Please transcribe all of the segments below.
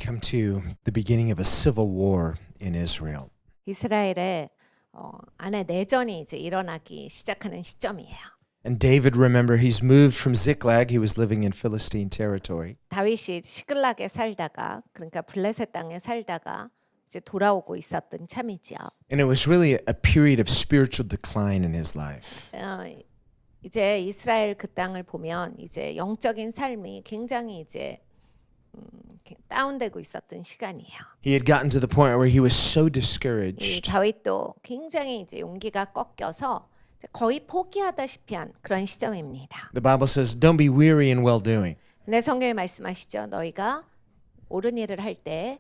come to the beginning of a civil war in Israel. 이스라엘에 안에 내전이 이제 일어나기 시작하는 시점이에요. And David, remember, he's moved from Ziklag. He was living in Philistine territory. 다윗이 시글락에 살다가 그러니까 블레셋 땅에 살다가 이제 돌아오고 있었던 참이죠. And it was really a period of spiritual decline in his life. 이제 이스라엘 그 땅을 보면 이제 영적인 삶이 굉장히 이제 다운되고 있었던 시간이에요. He had gotten to the point where he was so 이 discouraged. 다윗도 굉장히 이제 용기가 꺾여서 거의 포기하다시피 한 그런 시점입니다. The Bible says, don't be weary in well-doing. 근데 성경에 말씀하시죠. 너희가 옳은 일을 할 때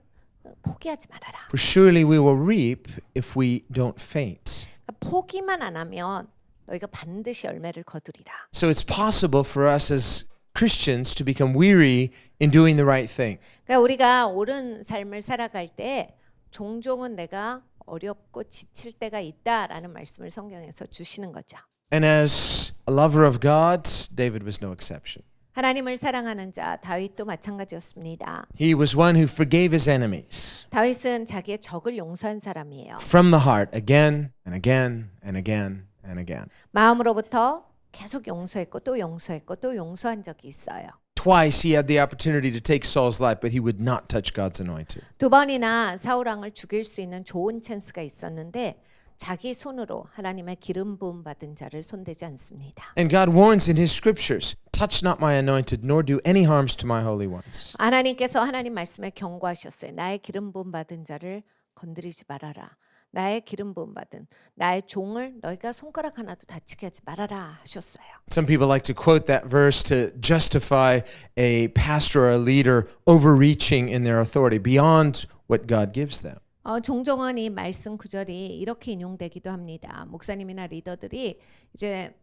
포기하지 말아라. For surely we will reap if we don't faint. 포기만 안 하면 너희가 반드시 열매를 거두리라. So it's possible for us as Christians to become weary in doing the right thing. 그러니까 우리가 옳은 삶을 살아갈 때 종종은 내가 어렵고 지칠 때가 있다라는 말씀을 성경에서 주시는 거죠. And as a lover of God, David was no exception. 하나님을 사랑하는 자 다윗도 마찬가지였습니다. He was one who forgave his enemies 다윗은 자기의 적을 용서한 사람이에요. from the heart again and again and again and again. 마음으로부터 계속 용서했고 또 용서했고 또 용서한 적이 있어요. Twice he had the opportunity to take Saul's life, but he would not touch God's anointed. 두 번이나 사울 왕을 죽일 수 있는 좋은 찬스가 있었는데 자기 손으로 하나님의 기름 부음 받은 자를 손대지 않습니다. And God warns in his scriptures, touch not my anointed, nor do any harms to my holy ones. 하나님께서 하나님 말씀에 경고하셨어요. 나의 기름 부음 받은 자를 건드리지 말아라. 나의 기름 부음 받은 나의 종을 너희가 손가락 하나도 다치게 하지 말아라 하셨어요. Some people like to quote that verse to justify a pastor or a leader overreaching in their authority beyond what God gives them. 종종은 이 말씀 구절이 이렇게 인용되기도 합니다. 목사님이나 리더들이 이제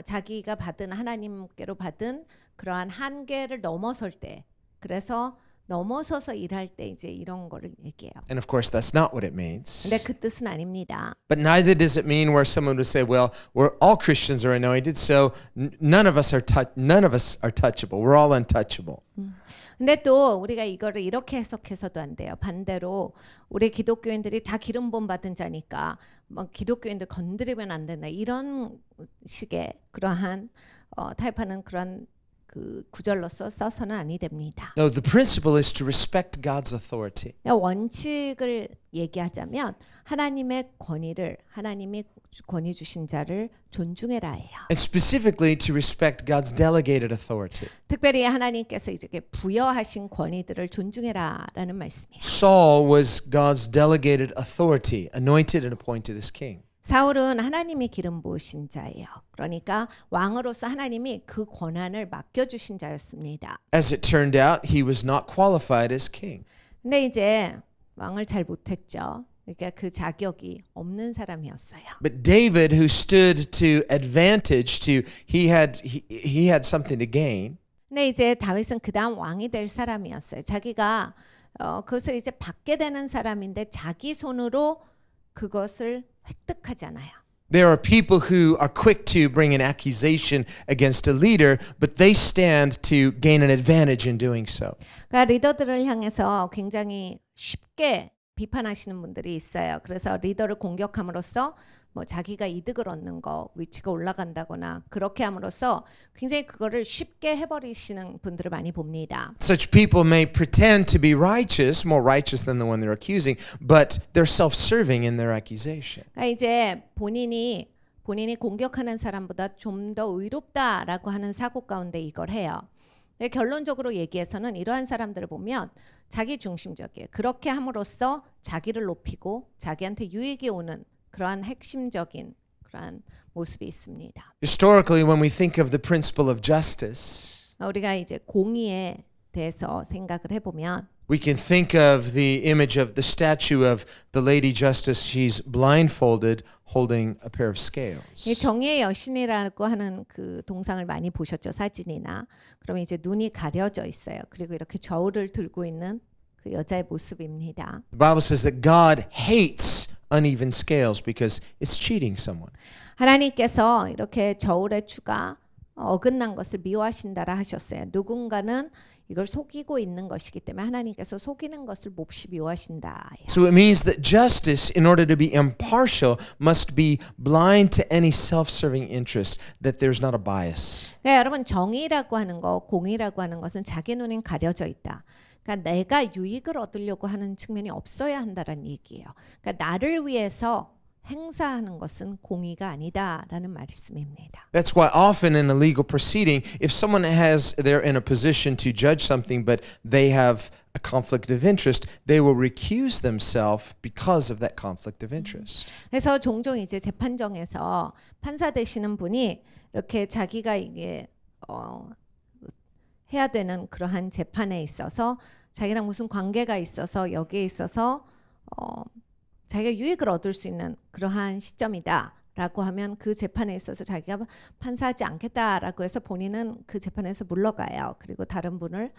자기가 받은 하나님께로 받은 그러한 한계를 넘어설 때, 그래서 넘어서서 일할 때 이제 이런 거를 얘기해요. And of course, that's not what it means. 근데 그 뜻은 아닙니다. But neither does it mean where someone would say, "Well, all Christians are anointed, so none of us are touchable. We're all untouchable." 근데 또 우리가 이거를 이렇게 해석해서도 안 돼요. 반대로 우리 기독교인들이 다 기름 부음 받은 자니까 막 기독교인들 건드리면 안 된다. 이런 식의 그러한 타협하는 그런 그 구절로서 써서는 아니 됩니다. No, the principle is to respect God's authority. 원칙을 얘기하자면 하나님의 권위를 하나님이 권위 주신 자를 존중해라 해요. And specifically to respect God's delegated authority. 특별히 하나님께서 이렇게 부여하신 권위들을 존중해라라는 말씀이에요. Saul was God's delegated authority, anointed and appointed as king. 사울은 하나님이 기름 부으신 자예요. 그러니까 왕으로서 하나님이 그 권한을 맡겨주신 자였습니다. As it turned out, he was not qualified as king. 근데 이제 왕을 잘 못했죠. 그러니까 그 자격이 없는 사람이었어요. But David, who stood to advantage, he had something to gain. 근데 이제 다윗은 그다음 왕이 될 사람이었어요. 자기가 그것을 이제 받게 되는 사람인데 자기 손으로 그것을 획득하지 않아요. There are people who are quick to bring an accusation against a leader, but they stand to gain an advantage in doing so. 그러니까 리더들을 향해서 굉장히 쉽게 비판하시는 분들이 있어요. 그래서 리더를 공격함으로써 뭐 자기가 이득을 얻는 거, 위치가 올라간다거나 그렇게 함으로써 굉장히 그거를 쉽게 해버리시는 분들을 많이 봅니다. Such people may pretend to be righteous, more righteous than the one they're accusing, but they're self-serving in their accusation. 그러니까 이제 본인이 공격하는 사람보다 좀 더 의롭다라고 하는 사고 가운데 이걸 해요. 결론적으로 얘기해서는 이러한 사람들을 보면 자기 중심적이에요. 그렇게 함으로써 자기를 높이고 자기한테 유익이 오는 그러한 핵심적인 그러한 모습이 있습니다. Historically, when we think of the principle of justice, 우리가 이제 공의에 대해서 생각을 해보면 we can think of the image of the statue of the Lady Justice. She's blindfolded, holding a pair of scales. 이 정의의 여신이라고 하는 그 동상을 많이 보셨죠, 사진이나. 그러면 이제 눈이 가려져 있어요. 그리고 이렇게 저울을 들고 있는 그 여자의 모습입니다. The Bible says that God hates uneven scales because it's cheating someone. 하나님께서 이렇게 저울의 추가 어긋난 것을 미워하신다라 하셨어요. 누군가는 이걸 속이고 있는 것이기 때문에 하나님께서 속이는 것을 몹시 미워하신다. So it means that justice, in order to be impartial, must be blind to any self-serving interest, that there's not a bias. 그러니까 여러분 정의라고 하는 거, 공의라고 하는 것은 자기 눈엔 가려져 있다. 그러니까 내가 유익을 얻으려고 하는 측면이 없어야 한다는 얘기예요. 그러니까 나를 위해서 행사하는 것은 공의가 아니다라는 말씀입니다. That's why often in a legal proceeding, if someone they're in a position to judge something, but they have a conflict of interest, they will recuse themselves because of that conflict of interest. 그래서 종종 이제 재판정에서 판사 되시는 분이 이렇게 자기가 이게 해야 되는 그러한 재판에 있어서 자기랑 무슨 관계가 있어서 여기에 있어서 자기가 유익을 얻을 수 있는 그러한 시점이다라고 하면 그 재판에 있어서 자기가 판사하지 않겠다라고 해서 본인은 그 재판에서 물러가요. 그리고 다른 분을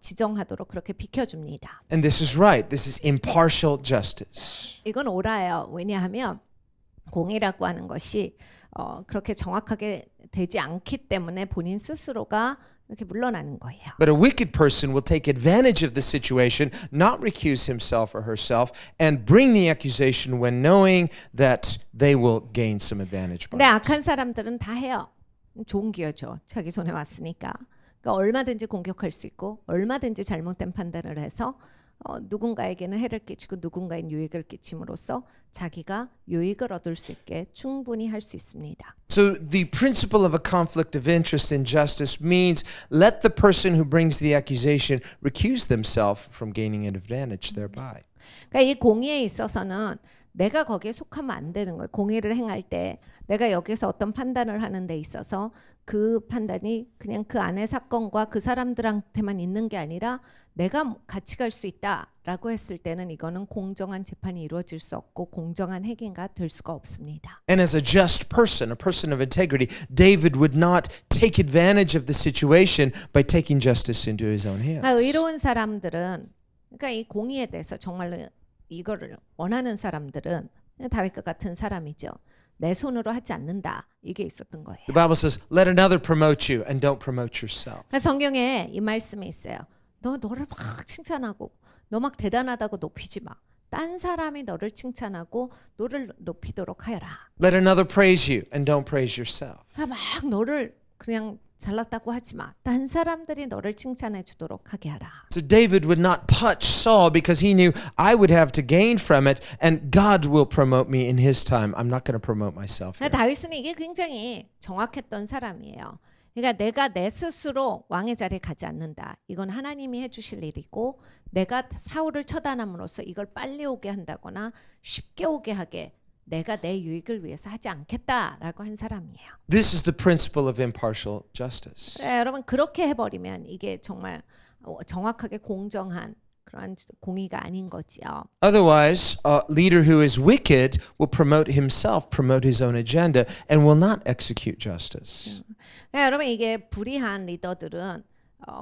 지정하도록 그렇게 비켜줍니다. And this is right. This is impartial justice. 이건 옳아요. 왜냐하면 공의라고 하는 것이 그렇게 정확하게 되지 않기 때문에 본인 스스로가 이렇게 물러나는 거예요. But a wicked person will take advantage of the situation, not recuse himself or herself, and bring the accusation when knowing that they will gain some advantage by 근데 it. 악한 사람들은 다 해요. 좋은 기회죠. 자기 손에 왔으니까. 그러니까 얼마든지 공격할 수 있고 얼마든지 잘못된 판단을 해서 누군가에게는 해를 끼치고 누군가에겐 유익을 끼침으로써 자기가 유익을 얻을 수 있게 충분히 할 수 있습니다. So the principle of a conflict of interest in justice means let the person who brings the accusation recuse themselves from gaining an advantage thereby. 그러니까 이 공의에 있어서는 내가 거기에 속하면 안 되는 거예요. 공의를 행할 때 내가 여기서 어떤 판단을 하는 데 있어서 그 판단이 그냥 그 안의 사건과 그 사람들한테만 있는 게 아니라 내가 같이 갈 수 있다라고 했을 때는 이거는 공정한 재판이 이루어질 수 없고 공정한 행위가 될 수가 없습니다. And as a just person, a person of integrity, David would not take advantage of the situation by taking justice into his own hands. 의로운 사람들은 그러니까 이 공의에 대해서 정말로 이거를 원하는 사람들은 다윗과 같은 사람이죠. 내 손으로 하지 않는다. 이게 있었던 거예요. The Bible says, let another promote you and don't promote yourself. 성경에 이 말씀이 있어요. 너를 막 칭찬하고 너 막 대단하다고 높이지 마. 딴 사람이 너를 칭찬하고 너를 높이도록 하여라. Let another praise you and don't praise yourself. 막 너를 그냥 잘났다고 하지 마. 딴 사람들이 너를 칭찬해 주도록 하게 하라. So David would not touch Saul because he knew I would have to gain from it and God will promote me in his time. I'm not going to promote myself here. 다윗은 이게 굉장히 정확했던 사람이에요. 그러니까 내가 내 스스로 왕의 자리에 가지 않는다. 이건 하나님이 해주실 일이고 내가 사울을 처단함으로써 이걸 빨리 오게 한다거나 쉽게 오게 하게 내가 내 유익을 위해서 하지 않겠다라고 한 사람이에요. This is the principle of impartial justice. 네, 여러분 그렇게 해버리면 이게 정말 정확하게 공정한 그런 공의가 아닌 거지요. Otherwise, a leader who is wicked will promote himself, promote his own agenda, and will not execute justice. 네, 여러분 이게 불의한 리더들은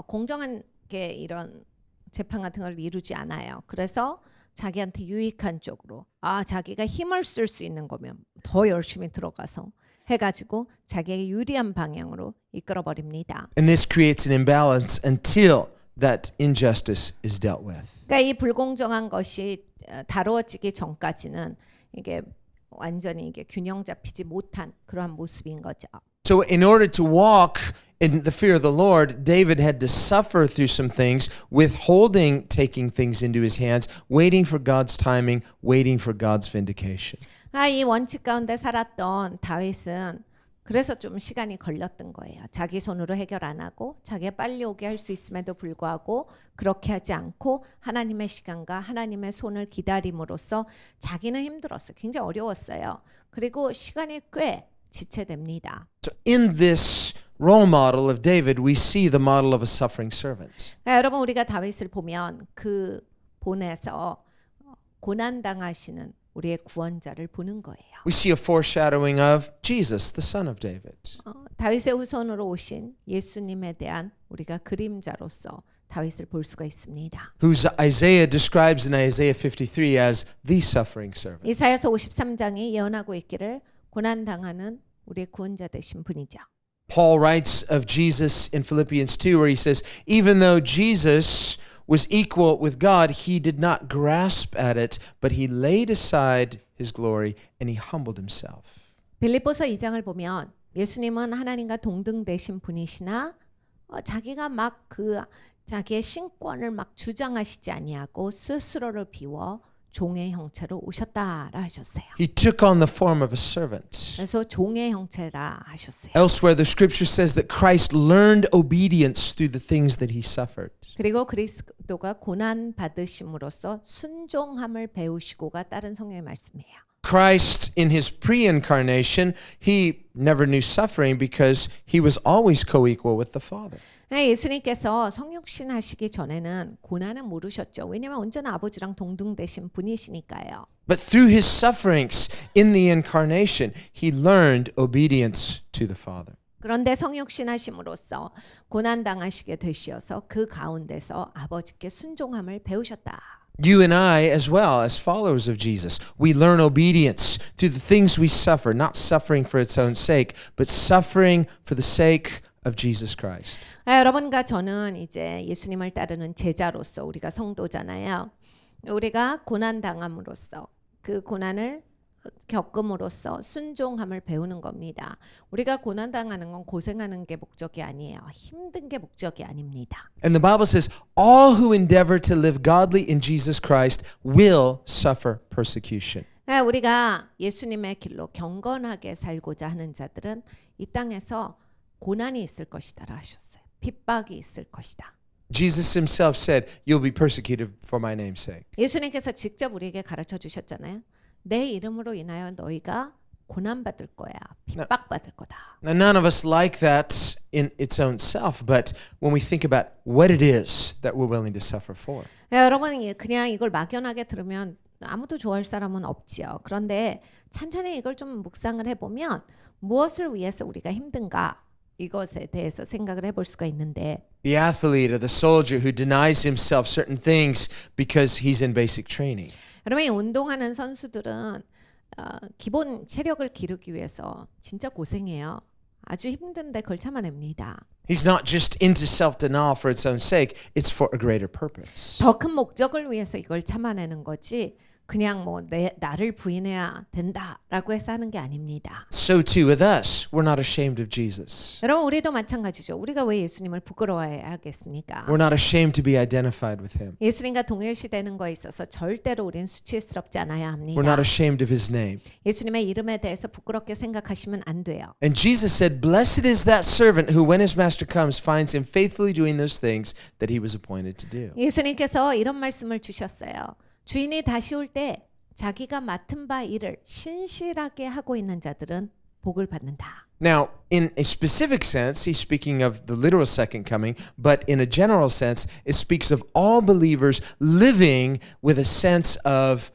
공정한 게 이런 재판 같은 걸 이루지 않아요. 그래서 자기한테 유익한 쪽으로 자기가 힘을 쓸 수 있는 거면 더 열심히 들어가서 해가지고 자기에게 유리한 방향으로 이끌어 버립니다. And this creates an imbalance until that injustice is dealt with. 그러니까 이 불공정한 것이 다루어지기 전까지는 이게 완전히 이게 균형 잡히지 못한 그러한 모습인 거죠. So in order to walk in the fear of the Lord, David had to suffer through some things, withholding taking things into his hands, waiting for God's timing, waiting for God's vindication. 이 원칙 가운데 살았던 다윗은 그래서 좀 시간이 걸렸던 거예요. 자기 손으로 해결 안 하고 자기가 빨리 오게 할 수 있음에도 불구하고 그렇게 하지 않고 하나님의 시간과 하나님의 손을 기다림으로써 자기는 힘들었어요. 굉장히 어려웠어요. 그리고 시간이 꽤 지체됩니다. So in this role model of David, we see the model of a suffering servant. 여러분 우리가 다윗을 보면 그 본에서 고난 당하시는 우리의 구원자를 보는 거예요. We see a foreshadowing of Jesus, the son of David. 다윗의 후손으로 오신 예수님에 대한 우리가 그림자로서 다윗을 볼 수가 있습니다. Whose Isaiah describes in Isaiah 53 as the suffering servant. 이사야서 53장이 예언하고 있기를 고난 당하는 우리의 구원자 되신 분이죠. Paul writes of Jesus in Philippians 2 where he says, even though Jesus was equal with God, he did not grasp at it, but he laid aside his glory and he humbled himself. 빌립보서 2장을 보면 예수님은 하나님과 동등되신 분이시나 자기가 막 자기의 신권을 막 주장하시지 아니하고 스스로를 비워 종의 형체로 오셨다라 하셨어요. He took on the form of a servant. 그래서 종의 형체라 하셨어요. Elsewhere, the scripture says that Christ learned obedience through the things that he suffered. 그리고 그리스도가 고난 받으심으로써 순종함을 배우시고가 다른 성경의 말씀이에요. Christ, in his pre-incarnation, he never knew suffering because he was always co-equal with the Father. 예수님께서 성육신 하시기 전에는 고난은 모르셨죠. 왜냐하면 언제나 아버지랑 동등되신 분이시니까요. But through his sufferings in the incarnation, he learned obedience to the Father. 그런데 성육신 하심으로써 고난 당하시게 되시어서 그 가운데서 아버지께 순종함을 배우셨다. You and I, as well as followers of Jesus, we learn obedience through the things we suffer, not suffering for its own sake, but suffering for the sake of Jesus Christ. 여러분과 저는 이제 예수님을 따르는 제자로서 우리가 성도잖아요. 우리가 고난 당함으로써 그 고난을 겪음으로써 순종함을 배우는 겁니다. 우리가 고난 당하는 건 고생하는 게 목적이 아니에요. 힘든 게 목적이 아닙니다. And the Bible says, all who endeavor to live godly in Jesus Christ will suffer persecution. 우리가 예수님의 길로 경건하게 살고자 하는 자들은 이 땅에서 고난이 있을 것이다라 하셨어요. 핍박이 있을 것이다. Jesus himself said, you'll be persecuted for my name's sake. 예수님께서 직접 우리에게 가르쳐 주셨잖아요. 내 이름으로 인하여 너희가 고난받을 거야. 핍박받을 거다. Now, none of us like that in its own self, but when we think about what it is that we're willing to suffer for. 여러분 그냥 이걸 막연하게 들으면 아무도 좋아할 사람은 없지요. 그런데 찬찬히 이걸 좀 묵상을 해보면 무엇을 위해서 우리가 힘든가 이것에 대해서 생각을 해볼 수가 있는데 The athlete or the soldier who denies himself certain things because he's in basic training. 여러분 운동하는 선수들은 기본 체력을 기르기 위해서 진짜 고생해요. 아주 힘든데 그걸 참아냅니다. He's not just into self-denial for its own sake, it's for a greater purpose. 더 큰 목적을 위해서 이걸 참아내는 거지 그냥 뭐 나를 부인해야 된다라고 해서 하는 게 아닙니다. So too with us, we're not ashamed of Jesus. 여러분 우리도 마찬가지죠. 우리가 왜 예수님을 부끄러워해야 하겠습니까? We're not ashamed to be identified with him. 예수님과 동일시되는 거에 있어서 절대로 우리는 수치스럽지 않아야 합니다. We're not ashamed of his name. 예수님의 이름에 대해서 부끄럽게 생각하시면 안 돼요. And Jesus said, blessed is that servant who when his master comes finds him faithfully doing those things that he was appointed to do. 예수님께서 이런 말씀을 주셨어요. 주인이 다시 올 때 자기가 맡은 바 일을 신실하게 하고 있는 자들은 복을 받는다. Now, in a specific sense, he's speaking of the literal second coming, but in a general sense, it speaks of all believers living with a sense of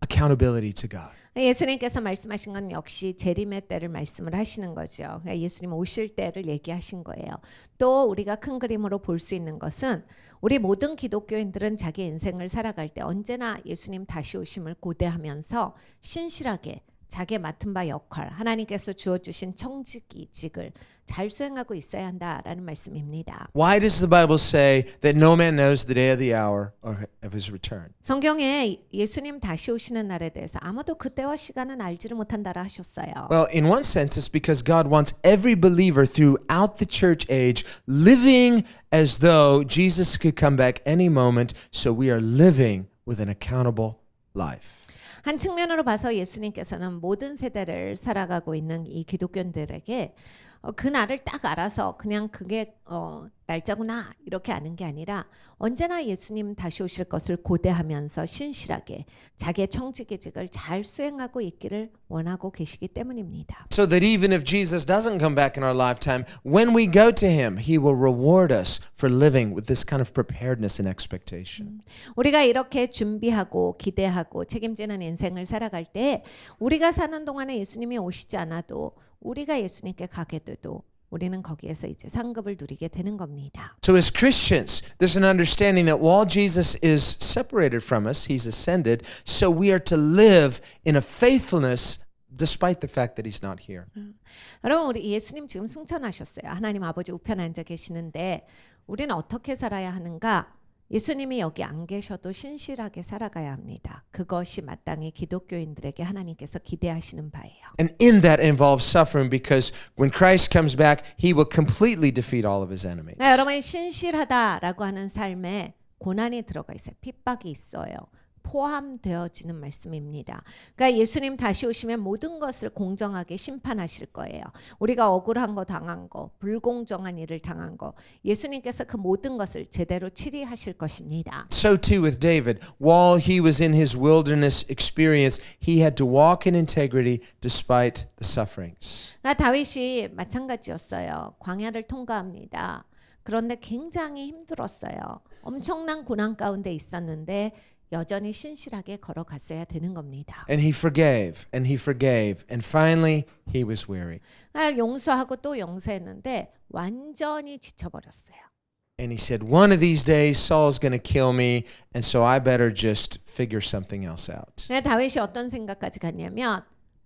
accountability to God. 예수님께서 말씀하신 건 역시 재림의 때를 말씀을 하시는 거죠. 그러니까 예수님 오실 때를 얘기하신 거예요. 또 우리가 큰 그림으로 볼 수 있는 것은 우리 모든 기독교인들은 자기 인생을 살아갈 때 언제나 예수님 다시 오심을 고대하면서 신실하게 자기의 맡은 바 역할, 하나님께서 주어주신 청지기직을 잘 수행하고 있어야 한다라는 말씀입니다. Why does the Bible say that no man knows the day or the hour of his return? 성경에 예수님 다시 오시는 날에 대해서 아무도 그때와 시간은 알지를 못한다라 하셨어요. Well, in one sense, it's because God wants every believer throughout the church age living as though Jesus could come back any moment, so we are living with an accountable life. 한 측면으로 봐서 예수님께서는 모든 세대를 살아가고 있는 이 기독교인들에게 그 날을 딱 알아서 그냥 그게 날짜구나 이렇게 아는 게 아니라 언제나 예수님 다시 오실 것을 고대하면서 신실하게 자기의 청지기직을 잘 수행하고 있기를 원하고 계시기 때문입니다. So that even if Jesus doesn't come back in our lifetime, when we go to him, he will reward us for living with this kind of preparedness and expectation. 우리가 이렇게 준비하고 기대하고 책임지는 인생을 살아갈 때 우리가 사는 동안에 예수님이 오시지 않아도 우리가 예수님께 가게 돼도 우리는 거기에서 이제 상급을 누리게 되는 겁니다. So as Christians, there's an understanding that while Jesus is separated from us, he's ascended, so we are to live in a faithfulness despite the fact that he's not here. 여러분 우리 예수님 지금 승천하셨어요. 하나님 아버지 우편에 앉아 계시는데 우리는 어떻게 살아야 하는가? 예수님이 여기 안 계셔도 신실하게 살아가야 합니다. 그것이 마땅히 기독교인들에게 하나님께서 기대하시는 바예요. And in that involves suffering because when Christ comes back, he will completely defeat all of his enemies. 여러분이 신실하다라고 하는 삶에 고난이 들어가 있어요. 핍박이 있어요. 포함되어지는 말씀입니다. 그러니까 예수님 다시 오시면 모든 것을 공정하게 심판하실 거예요. 우리가 억울한 거 당한 거, 불공정한 일을 당한 거, 예수님께서 그 모든 것을 제대로 치리하실 것입니다. So too with David. While he was in his wilderness experience, he had to walk in integrity despite the sufferings. 다윗이 마찬가지였어요. 광야를 통과합니다. 그런데 굉장히 힘들었어요. 엄청난 고난 가운데 있었는데 여전히 신실하게 걸어갔어야 되는 겁니다. And he forgave, and he forgave, and finally he was weary. 용서하고 또 용서했는데 완전히 지쳐버렸어요. And he said, one of these days Saul's going to kill me, and so I better just figure something else out. 다윗이 어떤 생각까지 갔냐면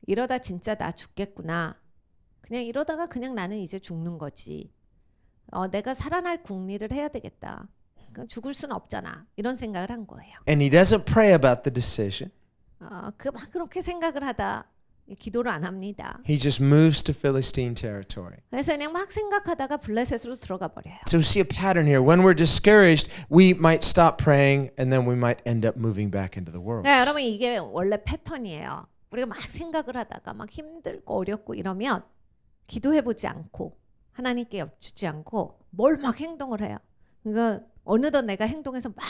이러다 진짜 나 죽겠구나. 그냥 이러다가 그냥 나는 이제 죽는 거지. 내가 살아날 궁리를 해야 되겠다. 죽을 수는 없잖아. 이런 생각을 한 거예요. And he doesn't pray about the decision. 막 그렇게 생각을 하다 기도를 안 합니다. He just moves to Philistine territory. 그래서 그냥 막 생각하다가 블레셋으로 들어가 버려요. So we see a pattern here. When we're discouraged, we might stop praying, and then we might end up moving back into the world. 여러분 이게 원래 패턴이에요. 우리가 막 생각을 하다가 막 힘들고 어렵고 이러면 기도해보지 않고 하나님께 여쭈지 않고 뭘 막 행동을 해요. 그러니까 어느덧 내가 행동해서 막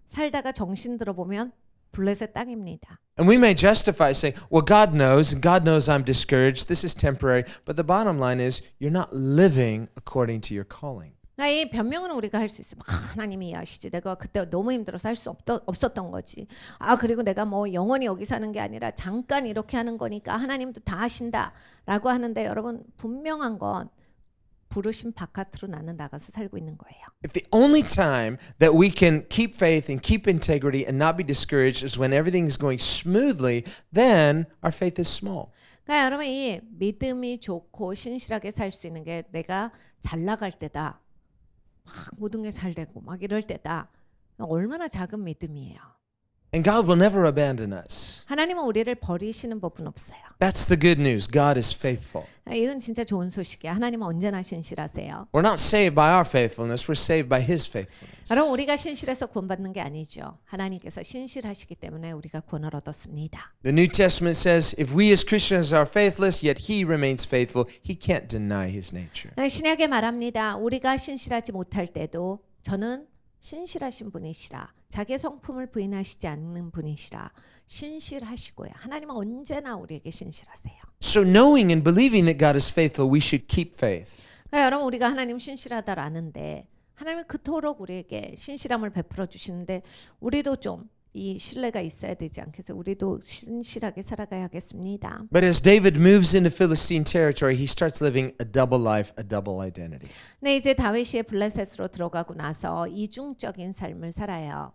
살다가 정신 들어보면 블레셋 땅입니다. And we may justify saying, well, God knows, and God knows I'm discouraged. This is temporary. But the bottom line is you're not living according to your calling. 이 변명은 우리가 할 수 있어. 하나님이 이해하시지. 내가 그때 너무 힘들어서 할 수 없었던 거지. 그리고 내가 뭐 영원히 여기 사는 게 아니라 잠깐 이렇게 하는 거니까 하나님도 다 하신다라고 하는데 여러분 분명한 건 부르심 바깥으로 나는 나가서 살고 있는 거예요. If the only time that we can keep faith and keep integrity and not be discouraged is when everything is going smoothly, then our faith is small. 그러니까 여러분 이 믿음이 좋고 신실하게 살 수 있는 게 내가 잘 나갈 때다. 막 모든 게 잘 되고 막 이럴 때다. 얼마나 작은 믿음이에요. And God will never abandon us. 하나님은 우리를 버리시는 법은 없어요. That's the good news. God is faithful. 이건 진짜 좋은 소식이에요. 하나님은 언제나 신실하세요. We're not saved by our faithfulness. We're saved by His faithfulness. 여러분 우리가 신실해서 구원받는 게 아니죠. 하나님께서 신실하시기 때문에 우리가 구원을 얻었습니다. The New Testament says, if we as Christians are faithless, yet He remains faithful, He can't deny His nature. 신약에 말합니다. 우리가 신실하지 못할 때도 저는 신실하신 분이시라. 자기의 성품을 부인하시지 않는 분이시라. 신실하시고요. 하나님은 언제나 우리에게 신실하세요. So knowing and believing that God is faithful, we should keep faith. 그러니까 여러분 우리가 하나님 신실하다를 아는데 하나님은 그토록 우리에게 신실함을 베풀어 주시는데 우리도 좀 이 신뢰가 있어야 되지 않겠어요? 우리도 신실하게 살아가야겠습니다. But as David moves into Philistine territory, he starts living a double life, a double identity. 네, 이제 다윗이 블레셋으로 들어가고 나서 이중적인 삶을 살아요.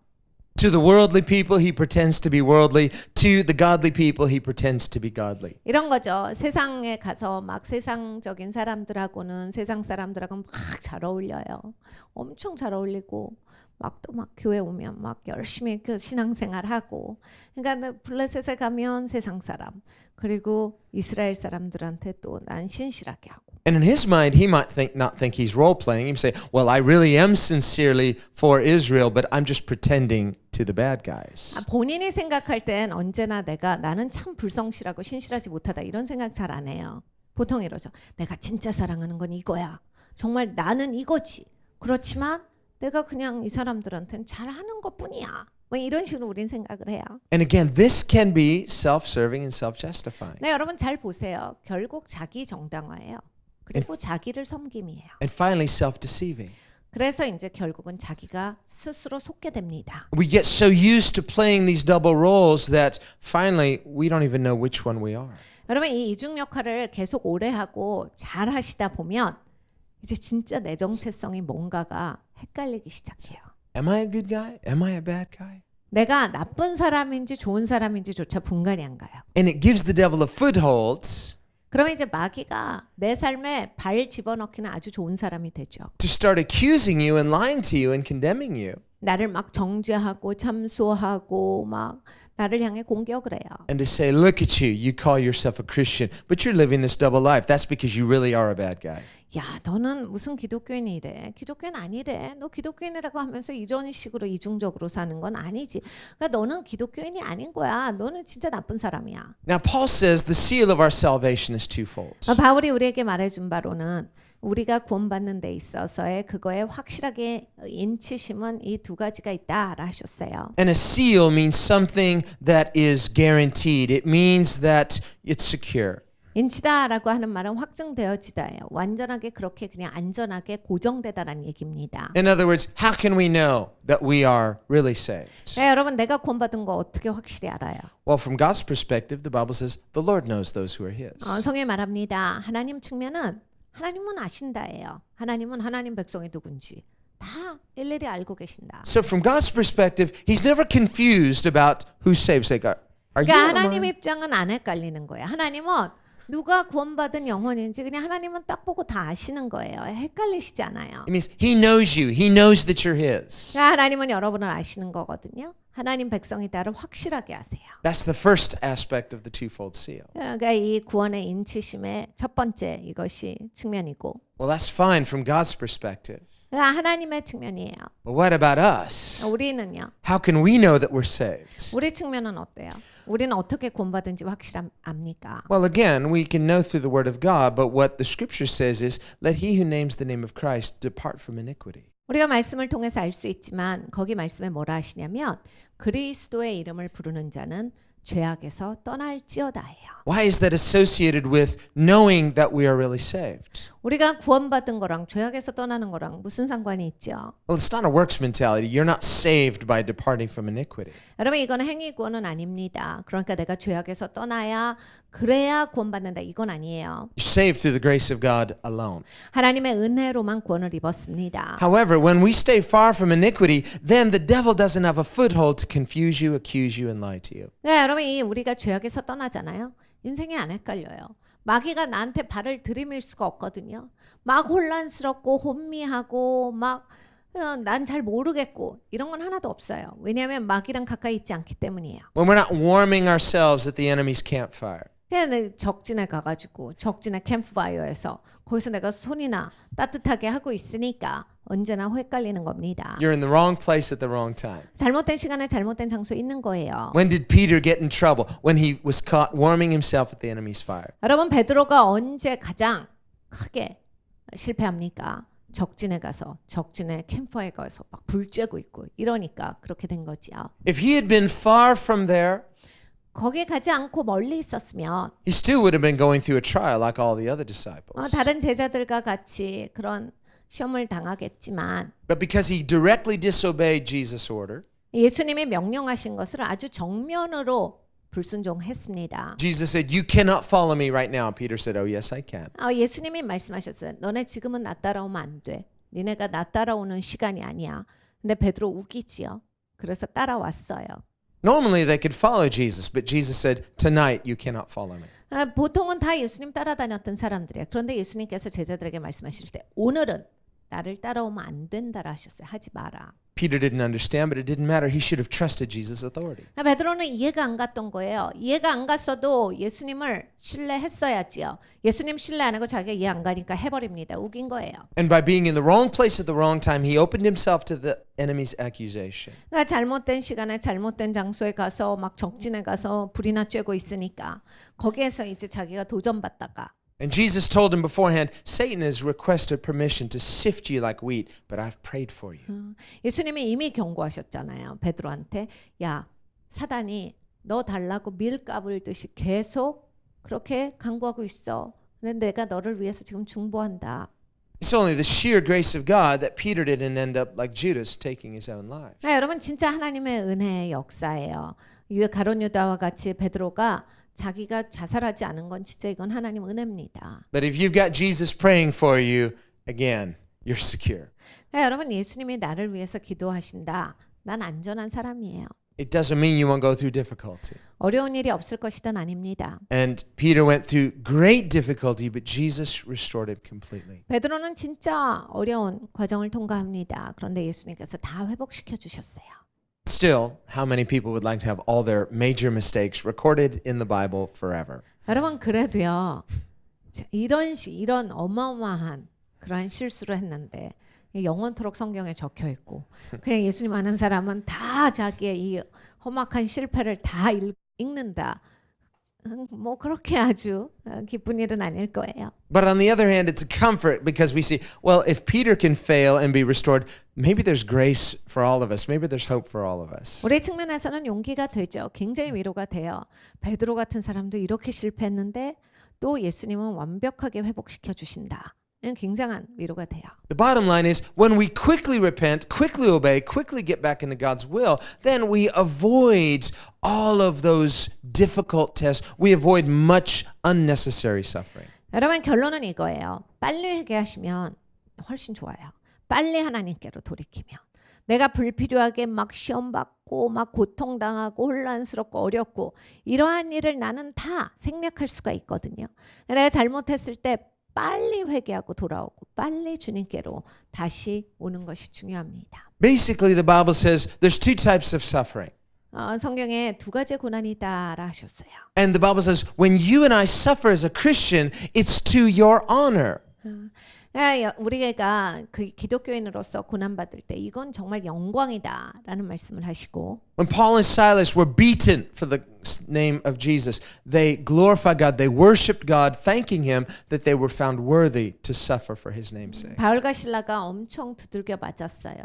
To the worldly people, he pretends to be worldly. To the godly people, he pretends to be godly. 이런 거죠. 세상에 가서 막 세상적인 사람들하고는 세상 사람들하고는 막 잘 어울려요. 엄청 잘 어울리고 막 또 막 교회 오면 막 열심히 신앙생활하고. 그러니까 블레셋에 가면 세상 사람 그리고 이스라엘 사람들한테 또 난 신실하게 하고. And in his mind, he might not think he's role playing. He might say, "Well, I really am sincerely for Israel, but I'm just pretending to the bad guys." 본인이 생각할 땐 언제나 나는 참 불성실하고 신실하지 못하다 이런 생각 잘 안 해요. 보통 이러죠. 내가 진짜 사랑하는 건 이거야. 정말 나는 이거지. 그렇지만 내가 그냥 이 사람들한테는 잘하는 것뿐이야. 뭐 이런 식으로 우린 생각을 해요. And again, this can be self-serving and self-justifying. 네, 여러분 잘 보세요. 결국 자기 정당화예요. 그리고 자기를 섬김이에요. And finally, self-deceiving. 그래서 이제 결국은 자기가 스스로 속게 됩니다. We get so used to playing these double roles that finally we don't even know which one we are. 여러분 이 이중 역할을 계속 오래 하고 잘 하시다 보면 이제 진짜 내 정체성이 뭔가가 헷갈리기 시작해요. Am I a good guy? Am I a bad guy? 내가 나쁜 사람인지 좋은 사람인지조차 분간이 안 가요. And it gives the devil a foothold 그러면 이제 마귀가 내 삶에 발 집어넣기는 아주 좋은 사람이 되죠. to start accusing you and lying to you and condemning you. 나를 막 정죄하고 참소하고 막 나를 향해 공격을 해요. And to say, look at you, you call yourself a Christian, but you're living this double life. That's because you really are a bad guy. 야, 너는 무슨 기독교인이래? 기독교인 아니래. 너 기독교인이라고 하면서 이런 식으로 이중적으로 사는 건 아니지. 그러니까 너는 기독교인이 아닌 거야. 너는 진짜 나쁜 사람이야. Now, Paul says the seal of our salvation is twofold. 바울이 우리에게 말해준 바로는 우리가 구원받는 데 있어서의 그거에 확실하게 인치심은 이 두 가지가 있다라 하셨어요. And a seal means something that is guaranteed. It means that it's secure. 인치다라고 하는 말은 확증되어지다예요. 완전하게 그렇게 그냥 안전하게 고정되다라는 얘기입니다. In other words, how can we know that we are really saved? 네, 여러분 내가 구원받은 거 어떻게 확실히 알아요? Well, from God's perspective, the Bible says the Lord knows those who are His. 성경에 말합니다. 하나님 측면은 하나님은 아신다예요. 하나님은 하나님 백성이 누군지 다 일일이 알고 계신다. So from God's perspective, He's never confused about who's saved. Say, God, are you 그러니까 or 하나님 mine? 입장은 안 헷갈리는 거예요. 하나님은 누가 구원받은 영혼인지 그냥 하나님은 딱 보고 다 아시는 거예요. 헷갈리시지 않아요. It means He knows you. He knows that you're His. 그러니까 하나님은 여러분을 아시는 거거든요. 하나님 백성이다를 확실하게 아세요. That's the first aspect of the twofold seal. 그러니까 이 구원의 인치심의 첫 번째 이것이 측면이고 Well, that's fine from God's perspective. 그러니까 하나님의 측면이에요. But what about us? 우리는요. How can we know that we're saved? 우리 측면은 어때요? 우리는 어떻게 구원받은지 확실합니까? Well, again, we can know through the Word of God, but what the Scripture says is, let he who names the name of Christ depart from iniquity. 우리가 말씀을 통해서 알 수 있지만 거기 말씀에 뭐라 하시냐면 그리스도의 이름을 부르는 자는 죄악에서 떠날지어다예요. Why is that associated with knowing that we are really saved? 우리가 구원받은 거랑 죄악에서 떠나는 거랑 무슨 상관이 있죠? Well, it's not a works mentality. You're not saved by departing from iniquity. 여러분 이거는 행위 구원은 아닙니다. 그러니까 내가 죄악에서 떠나야 그래야 구원받는다 이건 아니에요. You're saved through the grace of God alone. 하나님의 은혜로만 구원을 입었습니다. However, when we stay far from iniquity, then the devil doesn't have a foothold to confuse you, accuse you, and lie to you. 네, 여러분 이 우리가 죄악에서 떠나잖아요. 인생이 안 헷갈려요. 마귀가 나한테 발을 들이밀 수가 없거든요. 막 혼란스럽고 혼미하고 막 난 잘 모르겠고 이런 건 하나도 없어요. 왜냐하면 마귀랑 가까이 있지 않기 때문이에요. When we're not warming ourselves at the enemy's campfire. 그냥 적진에 가가지고 적진의 캠프파이어에서 거기서 내가 손이나 따뜻하게 하고 있으니까 언제나 헷갈리는 겁니다. You're in the wrong place at the wrong time. 잘못된 시간에 잘못된 장소에 있는 거예요. When did Peter get in trouble? When he was caught warming himself at the enemy's fire. 여러분 베드로가 언제 가장 크게 실패합니까? 적진에 가서 적진의 캠프파이어에 가서 막 불 쬐고 있고 이러니까 그렇게 된 거지요. If he had been far from there, 거기에 가지 않고 멀리 있었으면 he still would have been going through a trial like all the other disciples. 다른 제자들과 같이 그런 시험을 당하겠지만 But because he directly disobeyed Jesus' order, 예수님이 명령하신 것을 아주 정면으로 불순종했습니다. Jesus said, "You cannot follow me right now." Peter said, "Oh, yes, I can." 예수님이 말씀하셨어요. 너네 지금은 나 따라오면 안 돼. 니네가 나 따라오는 시간이 아니야. 근데 베드로 우기지요. 그래서 따라왔어요. Normally they could follow Jesus, but Jesus said, "Tonight you cannot follow me." 보통은 다 예수님 따라다녔던 사람들이에요. 그런데 예수님께서 제자들에게 말씀하실 때 오늘은 나를 따라오면 안 된다라 하셨어요. 하지 마라. Peter didn't understand, but it didn't matter. He should have trusted Jesus' authority. 베드로는 이해가 안 갔던 거예요. 이해가 안 갔어도 예수님을 신뢰했어야지요. 예수님 신뢰 안 하고 자기가 이해 안 가니까 해버립니다. 우긴 거예요. And by being in the wrong place at the wrong time, he opened himself to the enemy's accusation. 그러니까 잘못된 시간에 잘못된 장소에 가서 막 적진에 가서 불이나 쬐고 있으니까 거기에서 이제 자기가 도전받다가 And Jesus told him beforehand, Satan has requested permission to sift you like wheat, but I've prayed for you. 예수님이 이미 경고하셨잖아요. 베드로한테 야 사단이 너 달라고 밀 까불듯이 계속 그렇게 간구하고 있어. 그런데 내가 너를 위해서 지금 중보한다. It's only the sheer grace of God that Peter didn't end up like Judas taking his own life. 네, 여러분 진짜 하나님의 은혜의 역사예요. 가룟 유다와 같이 베드로가 자기가 자살하지 않은 건 진짜 이건 하나님 은혜입니다. But if you've got Jesus praying for you, again, you're secure. 네, 여러분 예수님이 나를 위해서 기도하신다. 난 안전한 사람이에요. It doesn't mean you won't go through difficulty. 어려운 일이 없을 것이란 아닙니다. And Peter went through great difficulty, but Jesus restored it completely. 베드로는 진짜 어려운 과정을 통과합니다. 그런데 예수님께서 다 회복시켜 주셨어요. Still, how many people would like to have all their major mistakes recorded in the Bible forever? 여러분 그래도요. 이런 어마어마한 그러한 실수를 했는데 영원토록 성경에 적혀 있고 그냥 예수님 아는 사람은 다 자기의 이 험악한 실패를 다 읽는다. 뭐 그렇게 아주 기쁜 일은 아닐 거예요. But on the other hand, it's a comfort because we see, well, if Peter can fail and be restored, maybe there's grace for all of us. Maybe there's hope for all of us. 우리 측면에서는 용기가 되죠. 굉장히 위로가 돼요. 베드로 같은 사람도 이렇게 실패했는데 또 예수님은 완벽하게 회복시켜 주신다. 굉장한 위로가 돼요. The bottom line is when we quickly repent, quickly obey, quickly get back into God's will, then we avoid all of those difficult tests. We avoid much unnecessary suffering. 여러분 결론은 이거예요. 빨리 회개하시면 훨씬 좋아요. 빨리 하나님께로 돌이키면. 내가 불필요하게 막 시험 받고 막 고통당하고 혼란스럽고 어렵고 이러한 일을 나는 다 생략할 수가 있거든요. 내가 잘못했을 때 빨리 회개하고 돌아오고 빨리 주님께로 다시 오는 것이 중요합니다. Basically, the Bible says there's two types of suffering. 성경에 두 가지의 고난이다라 하셨어요. And the Bible says when you and I suffer as a Christian, it's to your honor. 우리가 그 기독교인으로서 고난받을 때 이건 정말 영광이다라는 말씀을 하시고 When Paul and Silas were beaten for the name of Jesus, they glorified God, they worshiped God, thanking Him that they were found worthy to suffer for His name's sake. 바울과 실라가 엄청 두들겨 맞았어요.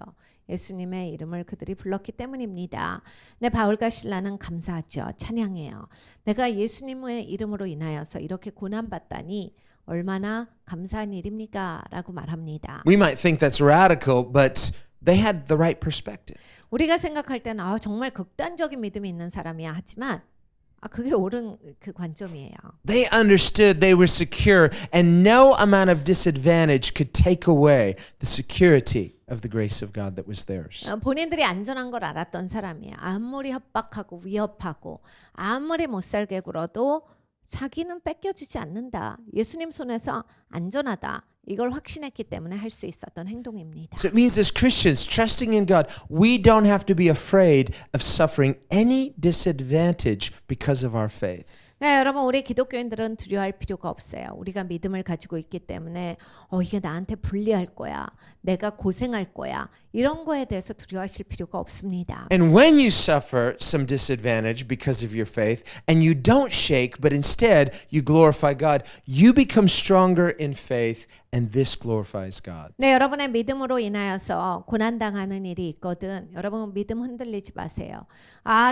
예수님의 이름을 그들이 불렀기 때문입니다. 근데 바울과 실라는 감사하죠. 찬양해요. 내가 예수님의 이름으로 인하여서 이렇게 고난받다니 얼마나 감사한 일입니까? 라고 말합니다. We might think that's radical, but they had the right perspective. 우리가 생각할 때는 정말 극단적인 믿음이 있는 사람이야 하지만 그게 옳은 그 관점이에요. They understood they were secure and no amount of disadvantage could take away the security of the grace of God that was theirs. 본인들이 안전한 걸 알았던 사람이야. 아무리 협박하고 위협하고 아무리 못 살게 굴어도 자기는 뺏겨지지 않는다. 예수님 손에서 안전하다. 이걸 확신했기 때문에 할 수 있었던 행동입니다. So it means as Christians trusting in God, we don't have to be afraid of suffering any disadvantage because of our faith. 네, 여러분 우리 기독교인들은 두려워할 필요가 없어요. 우리가 믿음을 가지고 있기 때문에 이게 나한테 불리할 거야. 내가 고생할 거야. 이런 거에 대해서 두려워하실 필요가 없습니다. And when you suffer some disadvantage because of your faith and you don't shake but instead you glorify God, you become stronger in faith and this glorifies God. 네, 여러분의 믿음으로 인하여서 고난당하는 일이 있거든. 여러분 믿음 흔들리지 마세요.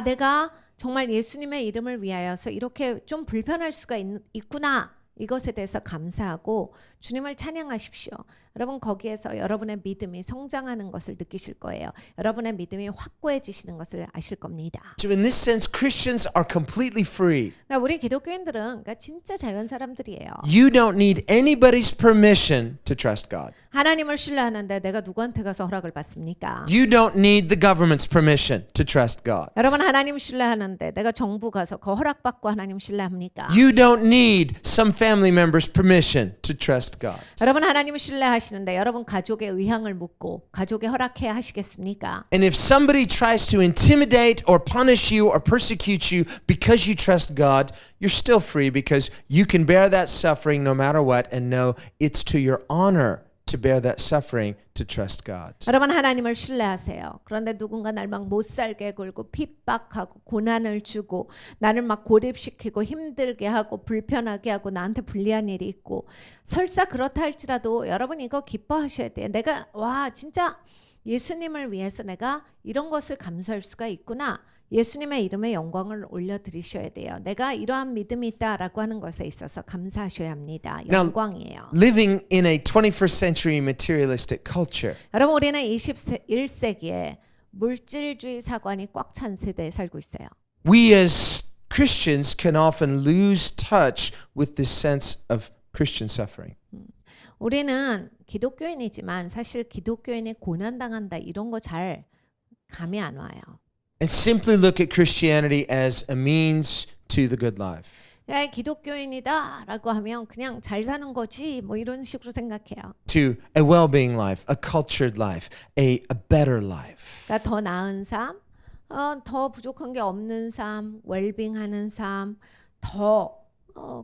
내가 정말 예수님의 이름을 위하여서 이렇게 좀 불편할 수가 있구나. 이것에 대해서 감사하고 주님을 찬양하십시오. 여러분 거기에서 여러분의 믿음이 성장하는 것을 느끼실 거예요. 여러분의 믿음이 확고해지시는 것을 아실 겁니다. So in this sense, Christians are completely free. 그러니까 우리 기독교인들은 진짜 자유한 사람들이에요. You don't need anybody's permission to trust God. 하나님을 신뢰하는데 내가 누구한테 가서 허락을 받습니까? You don't need the government's permission to trust God. 여러분 하나님 신뢰하는데 내가 정부 가서 그 허락받고 하나님 신뢰합니까? You don't need some family member's permission to trust God. 여러분 하나님을 신뢰하시는데 여러분 가족의 의향을 묻고 가족의 허락해야 하시겠습니까? And if somebody tries to intimidate or punish you or persecute you because you trust God, you're still free because you can bear that suffering no matter what and know it's to your honor to bear that suffering to trust God. 여러분 하나님을 신뢰하세요. 그런데 누군가 날 막 못 살게 굴고 핍박하고 고난을 주고 나를 막 고립시키고 힘들게 하고 불편하게 하고 나한테 불리한 일이 있고 설사 그렇다 할지라도 여러분 이거 기뻐하셔야 돼요. 내가 진짜 예수님을 위해서 내가 이런 것을 감수할 수가 있구나. 예수님의 이름에 영광을 올려드리셔야 돼요. 내가 이러한 믿음이 있다라고 하는 것에 있어서 감사하셔야 합니다. 영광이에요. Living in a 21st century materialistic culture, 여러분 우리는 21세기에 물질주의 사관이 꽉 찬 세대에 살고 있어요. we as Christians can often lose touch with this sense of Christian suffering. 우리는 기독교인이지만 사실 기독교인이 고난당한다 이런 거 잘 감이 안 와요. and simply look at Christianity as a means to the good life. 야, 기독교인이다라고 하면 그냥 잘 사는 거지 뭐 이런 식으로 생각해요. To a well-being life, a cultured life, a better life. 그러니까 더 나은 삶, 더 부족한 게 없는 삶, 웰빙하는 삶, 더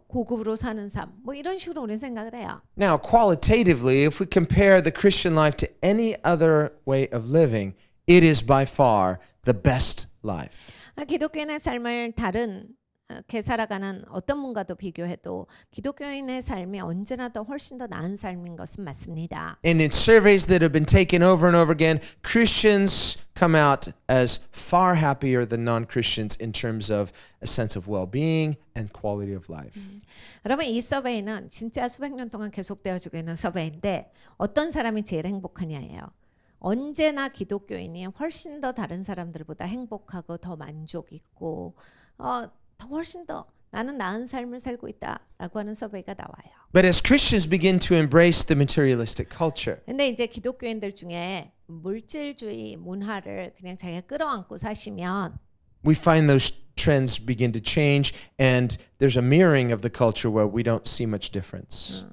고급으로 사는 삶, 뭐 이런 식으로 우리는 생각을 해요. Now, qualitatively, if we compare the Christian life to any other way of living, it is by far the best life. 기독교인의 삶을 다른 게 살아가는 어떤 분과도 비교해도 기독교인의 삶이 언제나 더 훨씬 더 나은 삶인 것은 맞습니다. And in surveys that have been taken over and over again, Christians come out as far happier than non-Christians in terms of a sense of well-being and quality of life. 여러분 이 서베이는 진짜 수백 년 동안 계속되어지고 있는 서베이인데 어떤 사람이 제일 행복하냐예요. 언제나 기독교인이 훨씬 더 다른 사람들보다 행복하고 더 만족 있고 더 훨씬 더 나는 나은 삶을 살고 있다라고 하는 서베이가 나와요. But as Christians begin to embrace the materialistic culture, 근데 이제 기독교인들 중에 물질주의 문화를 그냥 자기가 끌어안고 사시면 we find those trends begin to change, and there's a mirroring of the culture where we don't see much difference.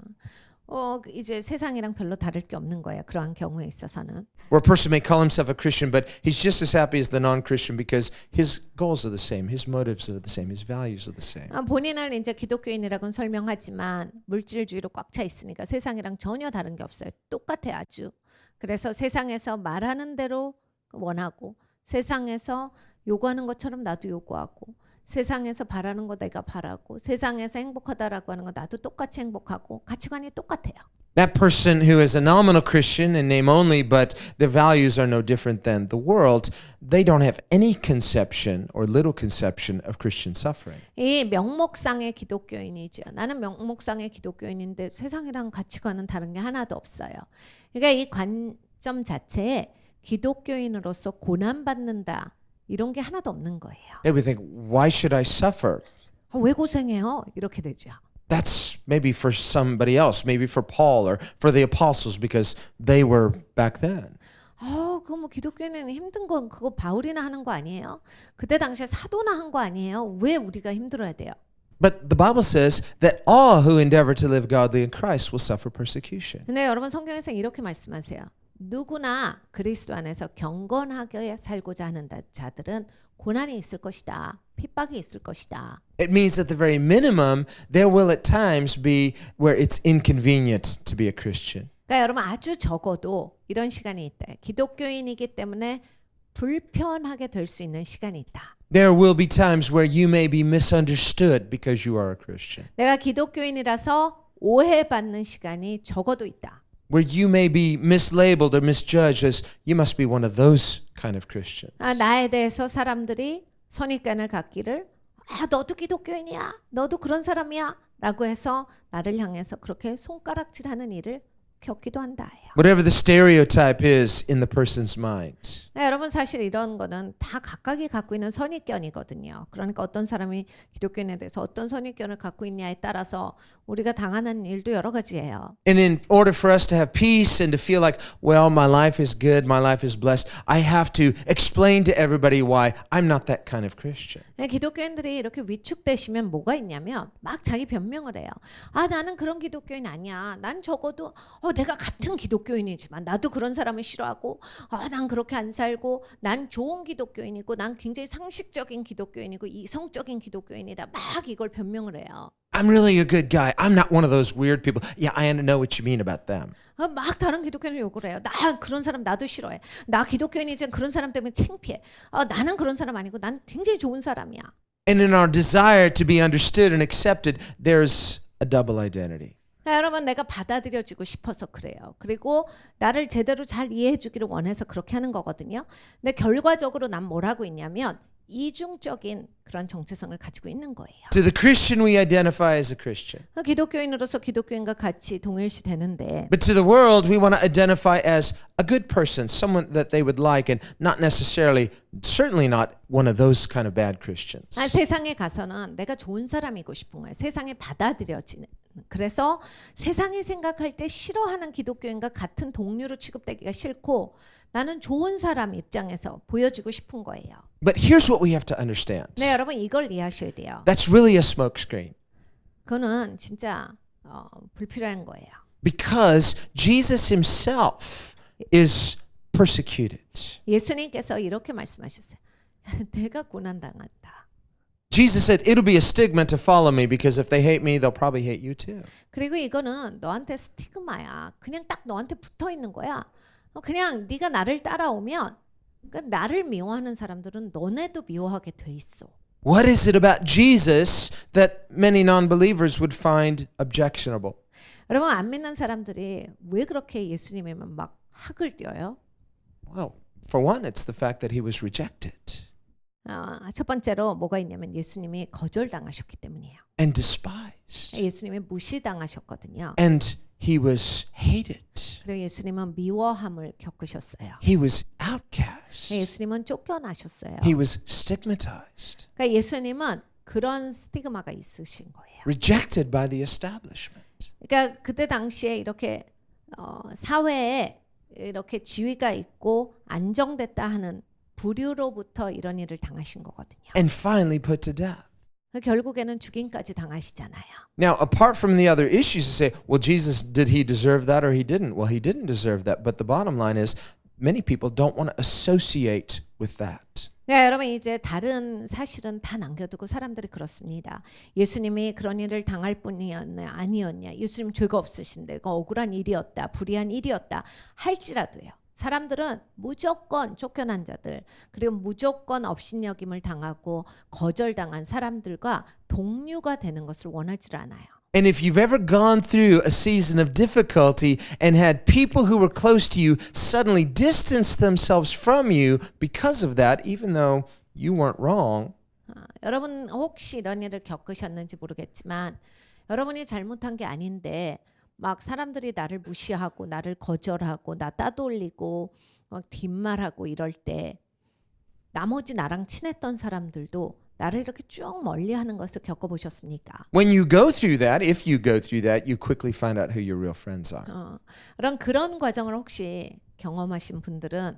이제 세상이랑 별로 다를 게 없는 거예요. 그러한 경우에 있어서는. Where a person may call himself a Christian, but he's just as happy as the non-Christian because his goals are the same, his motives are the same, his values are the same. 본인을 이제 기독교인이라고는 설명하지만 물질주의로 꽉 차 있으니까 세상이랑 전혀 다른 게 없어요. 똑같아요, 아주. 그래서 세상에서 말하는 대로 원하고 세상에서 요구하는 것처럼 나도 요구하고 세상에서 바라는 거 내가 바라고 세상에서 행복하다라고 하는 거 나도 똑같이 행복하고 가치관이 똑같아요. That person who is a nominal Christian in name only, but their values are no different than the world, they don't have any conception or little conception of Christian suffering. 이 명목상의 기독교인이죠. 나는 명목상의 기독교인인데 세상이랑 가치관은 다른 게 하나도 없어요. 그러니까 이 관점 자체에 기독교인으로서 고난받는다. 이런 게 하나도 없는 거예요. They would think, why should I suffer? 왜 고생해요? 이렇게 되죠. That's maybe for somebody else, maybe for Paul or for the apostles because they were back then. 그거 뭐 기독교인은 힘든 건 그거 바울이나 하는 거 아니에요? 그때 당시에 사도나 한 거 아니에요? 왜 우리가 힘들어야 돼요? But the Bible says that all who endeavor to live godly in Christ will suffer persecution. 근데 여러분 성경에서 이렇게 말씀하세요. 누구나 그리스도 안에서 경건하게 살고자 하는 자들은 고난이 있을 것이다. 핍박이 있을 것이다. It means at the very minimum, there will at times be where it's inconvenient to be a Christian. 그러니까 여러분 아주 적어도 이런 시간이 있다. 기독교인이기 때문에 불편하게 될 수 있는 시간이 있다. There will be times where you may be misunderstood because you are a Christian. 내가 기독교인이라서 오해받는 시간이 적어도 있다. Where you may be mislabeled or misjudged as you must be one of those kind of Christians. 나에 대해서 사람들이 선입견을 갖기를 너도 기독교인이야. 너도 그런 사람이야. 라고 해서 나를 향해서 그렇게 손가락질하는 일을 겪기도 한다예요. Whatever the stereotype is in the person's mind. 여러분 사실 이런 거는 다 각각이 갖고 있는 선입견이거든요. 그러니까 어떤 사람이 기독교인에 대해서 어떤 선입견을 갖고 있냐에 따라서 우리가 당하는 일도 여러 가지예요. And in order for us to have peace and to feel like, well, my life is good, my life is blessed, I have to explain to everybody why I'm not that kind of Christian. 기독교인들이 이렇게 위축되시면 뭐가 있냐면 막 자기 변명을 해요. 나는 그런 기독교인 아니야. 난 적어도 내가 같은 기독교인이지만 나도 그런 사람을 싫어하고 난 그렇게 안 살고 난 좋은 기독교인이고 난 굉장히 상식적인 기독교인이고 이성적인 기독교인이다. 막 이걸 변명을 해요. I'm really a good guy. I'm not one of those weird people. Yeah, I know what you mean about them. 막 다른 기독교인을 욕을 해요. 나 그런 사람 나도 싫어해. 나 기독교인이지만 그런 사람 때문에 창피해. 나는 그런 사람 아니고 난 굉장히 좋은 사람이야. And in our desire to be understood and accepted, there's a double identity. 여러분 내가 받아들여지고 싶어서 그래요. 그리고 나를 제대로 잘 이해해 주기를 원해서 그렇게 하는 거거든요. 근데 결과적으로 난 뭘 하고 있냐면 이중적인 그런 정체성을 가지고 있는 거예요. To the Christian, we identify as a Christian. 기독교인으로서 기독교인과 같이 동일시 되는데 But to the world, we want to identify as a good person, someone that they would like, and not necessarily, certainly not one of those kind of bad Christians. 세상에 가서는 내가 좋은 사람이고 싶은 거예요. 세상에 받아들여지는. 그래서 세상이 생각할 때 싫어하는 기독교인과 같은 동료로 취급되기가 싫고 나는 좋은 사람 입장에서 보여지고 싶은 거예요. But here's what we have to understand. 네, 여러분 이걸 이해하셔야 돼요. That's really a smokescreen. 그거는 진짜 불필요한 거예요. Because Jesus himself is persecuted. 예수님께서 이렇게 말씀하셨어요. 내가 고난당한다. Jesus said, it'll be a stigma to follow me because if they hate me, they'll probably hate you too. 그리고 이거는 너한테 스티그마야. 그냥 딱 너한테 붙어 있는 거야. 그냥 네가 나를 따라오면 그러니까 나를 미워하는 사람들은 너네도 미워하게 돼 있어. What is it about Jesus that many non-believers would find objectionable? 여러분 안 믿는 사람들이 왜 그렇게 예수님에만 막 학을 띄어요? Well, for one, it's the fact that he was rejected 첫 번째로 뭐가 있냐면 예수님이 거절당하셨기 때문이에요. and despised. 예수님이 무시당하셨거든요. And he was hated. 그리고 예수님은 미워함을 겪으셨어요. He was outcast. 예수님은 쫓겨나셨어요. He was stigmatized, 그러니까 예수님은 그런 스티그마가 있으신 거예요. rejected by the establishment. 그러니까 그때 당시에 이렇게 사회에 이렇게 지위가 있고 안정됐다 하는 부류로부터 이런 일을 당하신 거거든요. And finally put to death. 결국에는 죽임까지 당하시잖아요. Now, apart from the other issues, you say, well, Jesus, did he deserve that or he didn't? Well, he didn't deserve that. But the bottom line is, many people don't want to associate with that. 네, 여러분 이제 다른 사실은 다 남겨두고 사람들이 그렇습니다. 예수님이 그런 일을 당할 뿐이었냐 아니었냐. 예수님 죄가 없으신데 그 억울한 일이었다. 불의한 일이었다. 할지라도요. 사람들은 무조건 쫓겨난 자들 그리고 무조건 업신여김을 당하고 거절당한 사람들과 동류가 되는 것을 원하지 않아요. And if you've ever gone through a season of difficulty and had people who were close to you suddenly distance themselves from you because of that, even though you weren't wrong, 여러분 혹시 이런 일을 겪으셨는지 모르겠지만 여러분이 잘못한 게 아닌데 막 사람들이 나를 무시하고 나를 거절하고 나 따돌리고 막 뒷말하고 이럴 때 나머지 나랑 친했던 사람들도 나를 이렇게 쭉 멀리하는 것을 겪어보셨습니까? when you go through that, if you go through that, you quickly find out who your real friends are. 그런 과정을 혹시 경험하신 분들은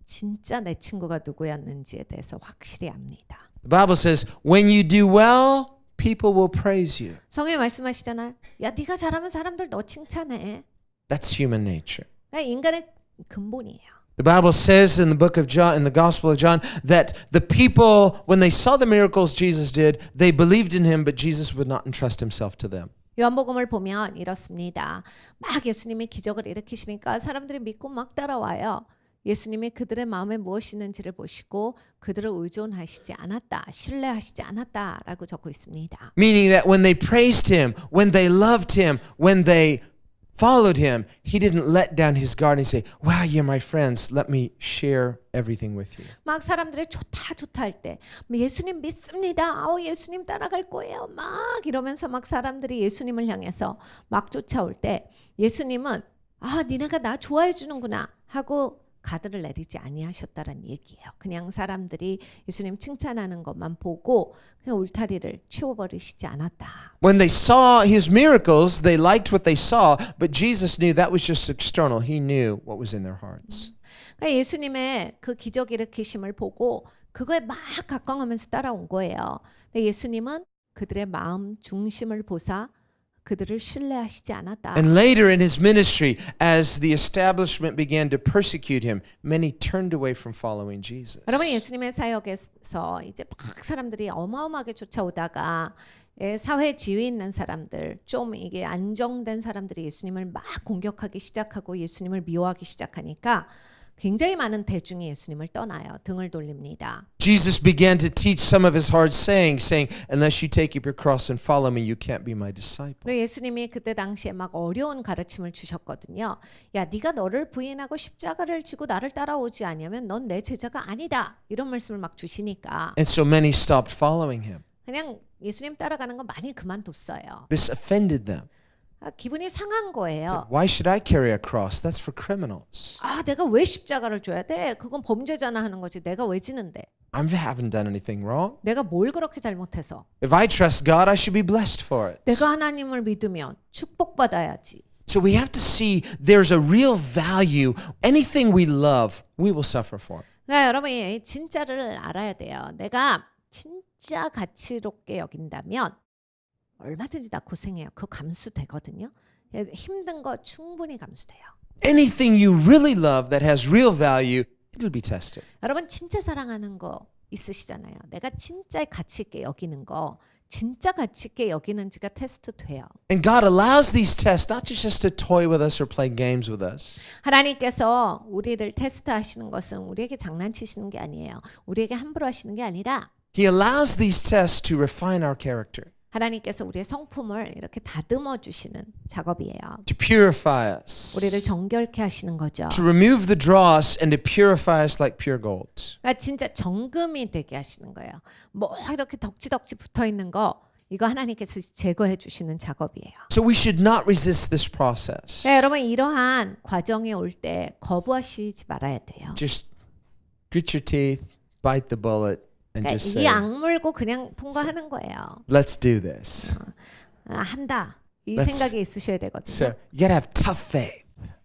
진짜 내 친구가 누구였는지에 대해서 확실히 압니다. The Bible says, when you do well, people will praise you. 성경이 말씀하시잖아요. 야, 네가 잘하면 사람들 너 칭찬해. That's human nature. 그러니까 인간의 근본이에요. The Bible says in the book of John, in the Gospel of John, that the people, when they saw the miracles Jesus did, they believed in him, but Jesus would not entrust himself to them. 요한복음을 보면 이렇습니다. 막 예수님이 기적을 일으키시니까 사람들이 믿고 막 따라와요. 예수님이 그들의 마음에 무엇이 있는지를 보시고 그들을 의존하시지 않았다, 신뢰하시지 않았다라고 적고 있습니다. Meaning that when they praised him, when they loved him, when they followed him, he didn't let down his guard and say, wow, you're my friends. Let me share everything with you. 막 사람들이 좋다 할 때 예수님 믿습니다. 예수님 따라갈 거예요. 막 이러면서 막 사람들이 예수님을 향해서 막 쫓아올 때 예수님은 니네가 나 좋아해 주는구나 하고 가드를 내리지 아니하셨다는 얘기예요. 그냥 사람들이 예수님 칭찬하는 것만 보고 그냥 울타리를 치워버리시지 않았다. When they saw his miracles, they liked what they saw, but Jesus knew that was just external. He knew what was in their hearts. 그러니까 예수님의 그 기적 일으키심을 보고 그거에 막 각광하면서 따라온 거예요. 근데 예수님은 그들의 마음 중심을 보사 그들을 신뢰하시지 않았다. And later in his ministry, as the establishment began to persecute him, many turned away from following Jesus. 여러분 예수님의 사역에서 이제 막 사람들이 어마어마하게 쫓아오다가 사회 지위 있는 사람들, 좀 이게 안정된 사람들이 예수님을 막 공격하기 시작하고 예수님을 미워하기 시작하니까 굉장히 많은 대중이 예수님을 떠나요. 등을 돌립니다. Jesus began to teach some of his hard sayings, saying, unless you take up your cross and follow me, you can't be my disciple. 그리고 예수님이 그때 당시에 막 어려운 가르침을 주셨거든요. 야, 네가 너를 부인하고 십자가를 지고 나를 따라오지 않으면 넌 내 제자가 아니다. 이런 말씀을 막 주시니까 And so many stopped following him. 그냥 예수님 따라가는 거 많이 그만뒀어요. This offended them. 기분이 상한 거예요. Why should I carry a cross? That's for criminals. 내가 왜 십자가를 줘야 돼? 그건 범죄잖아 하는 거지. 내가 왜 지는데? I haven't done anything wrong. 내가 뭘 그렇게 잘못해서? If I trust God, I should be blessed for it. 내가 하나님을 믿으면 축복받아야지. So we have to see there's a real value. Anything we love, we will suffer for. 그러니까 여러분이 진짜를 알아야 돼요. 내가 진짜 가치롭게 여긴다면 얼마든지 나 고생해요. 그거 감수되거든요. 힘든 거 충분히 감수돼요. Anything you really love that has real value, it'll be tested. 여러분 진짜 사랑하는 거 있으시잖아요. 내가 진짜 가치 있게 여기는 거, 진짜 가치 있게 여기는지가 테스트 돼요. And God allows these tests not just to toy with us or play games with us. 하나님께서 우리를 테스트하시는 것은 우리에게 장난치시는 게 아니에요. 우리에게 함부로 하시는 게 아니라 He allows these tests to refine our character, 하나님께서 우리의 성품을 이렇게 다듬어 주시는 작업이에요. to purify us, 우리를 정결케 하시는 거죠. to remove the dross and to purify us like pure gold. 그러니까 진짜 정금이 되게 하시는 거예요. 뭐 이렇게 덕지덕지 붙어 있는 거 이거 하나님께서 제거해 주시는 작업이에요. So we should not resist this process. 네, 여러분 이러한 과정이 올 때 거부하시지 말아야 돼요. Just grit your teeth, bite the bullet, and 그러니까 just say, 이 악물고 그냥 통과하는 거예요. let's do this. 한다 이 Let's- 생각이 있으셔야 되거든요. So you gotta have tough faith.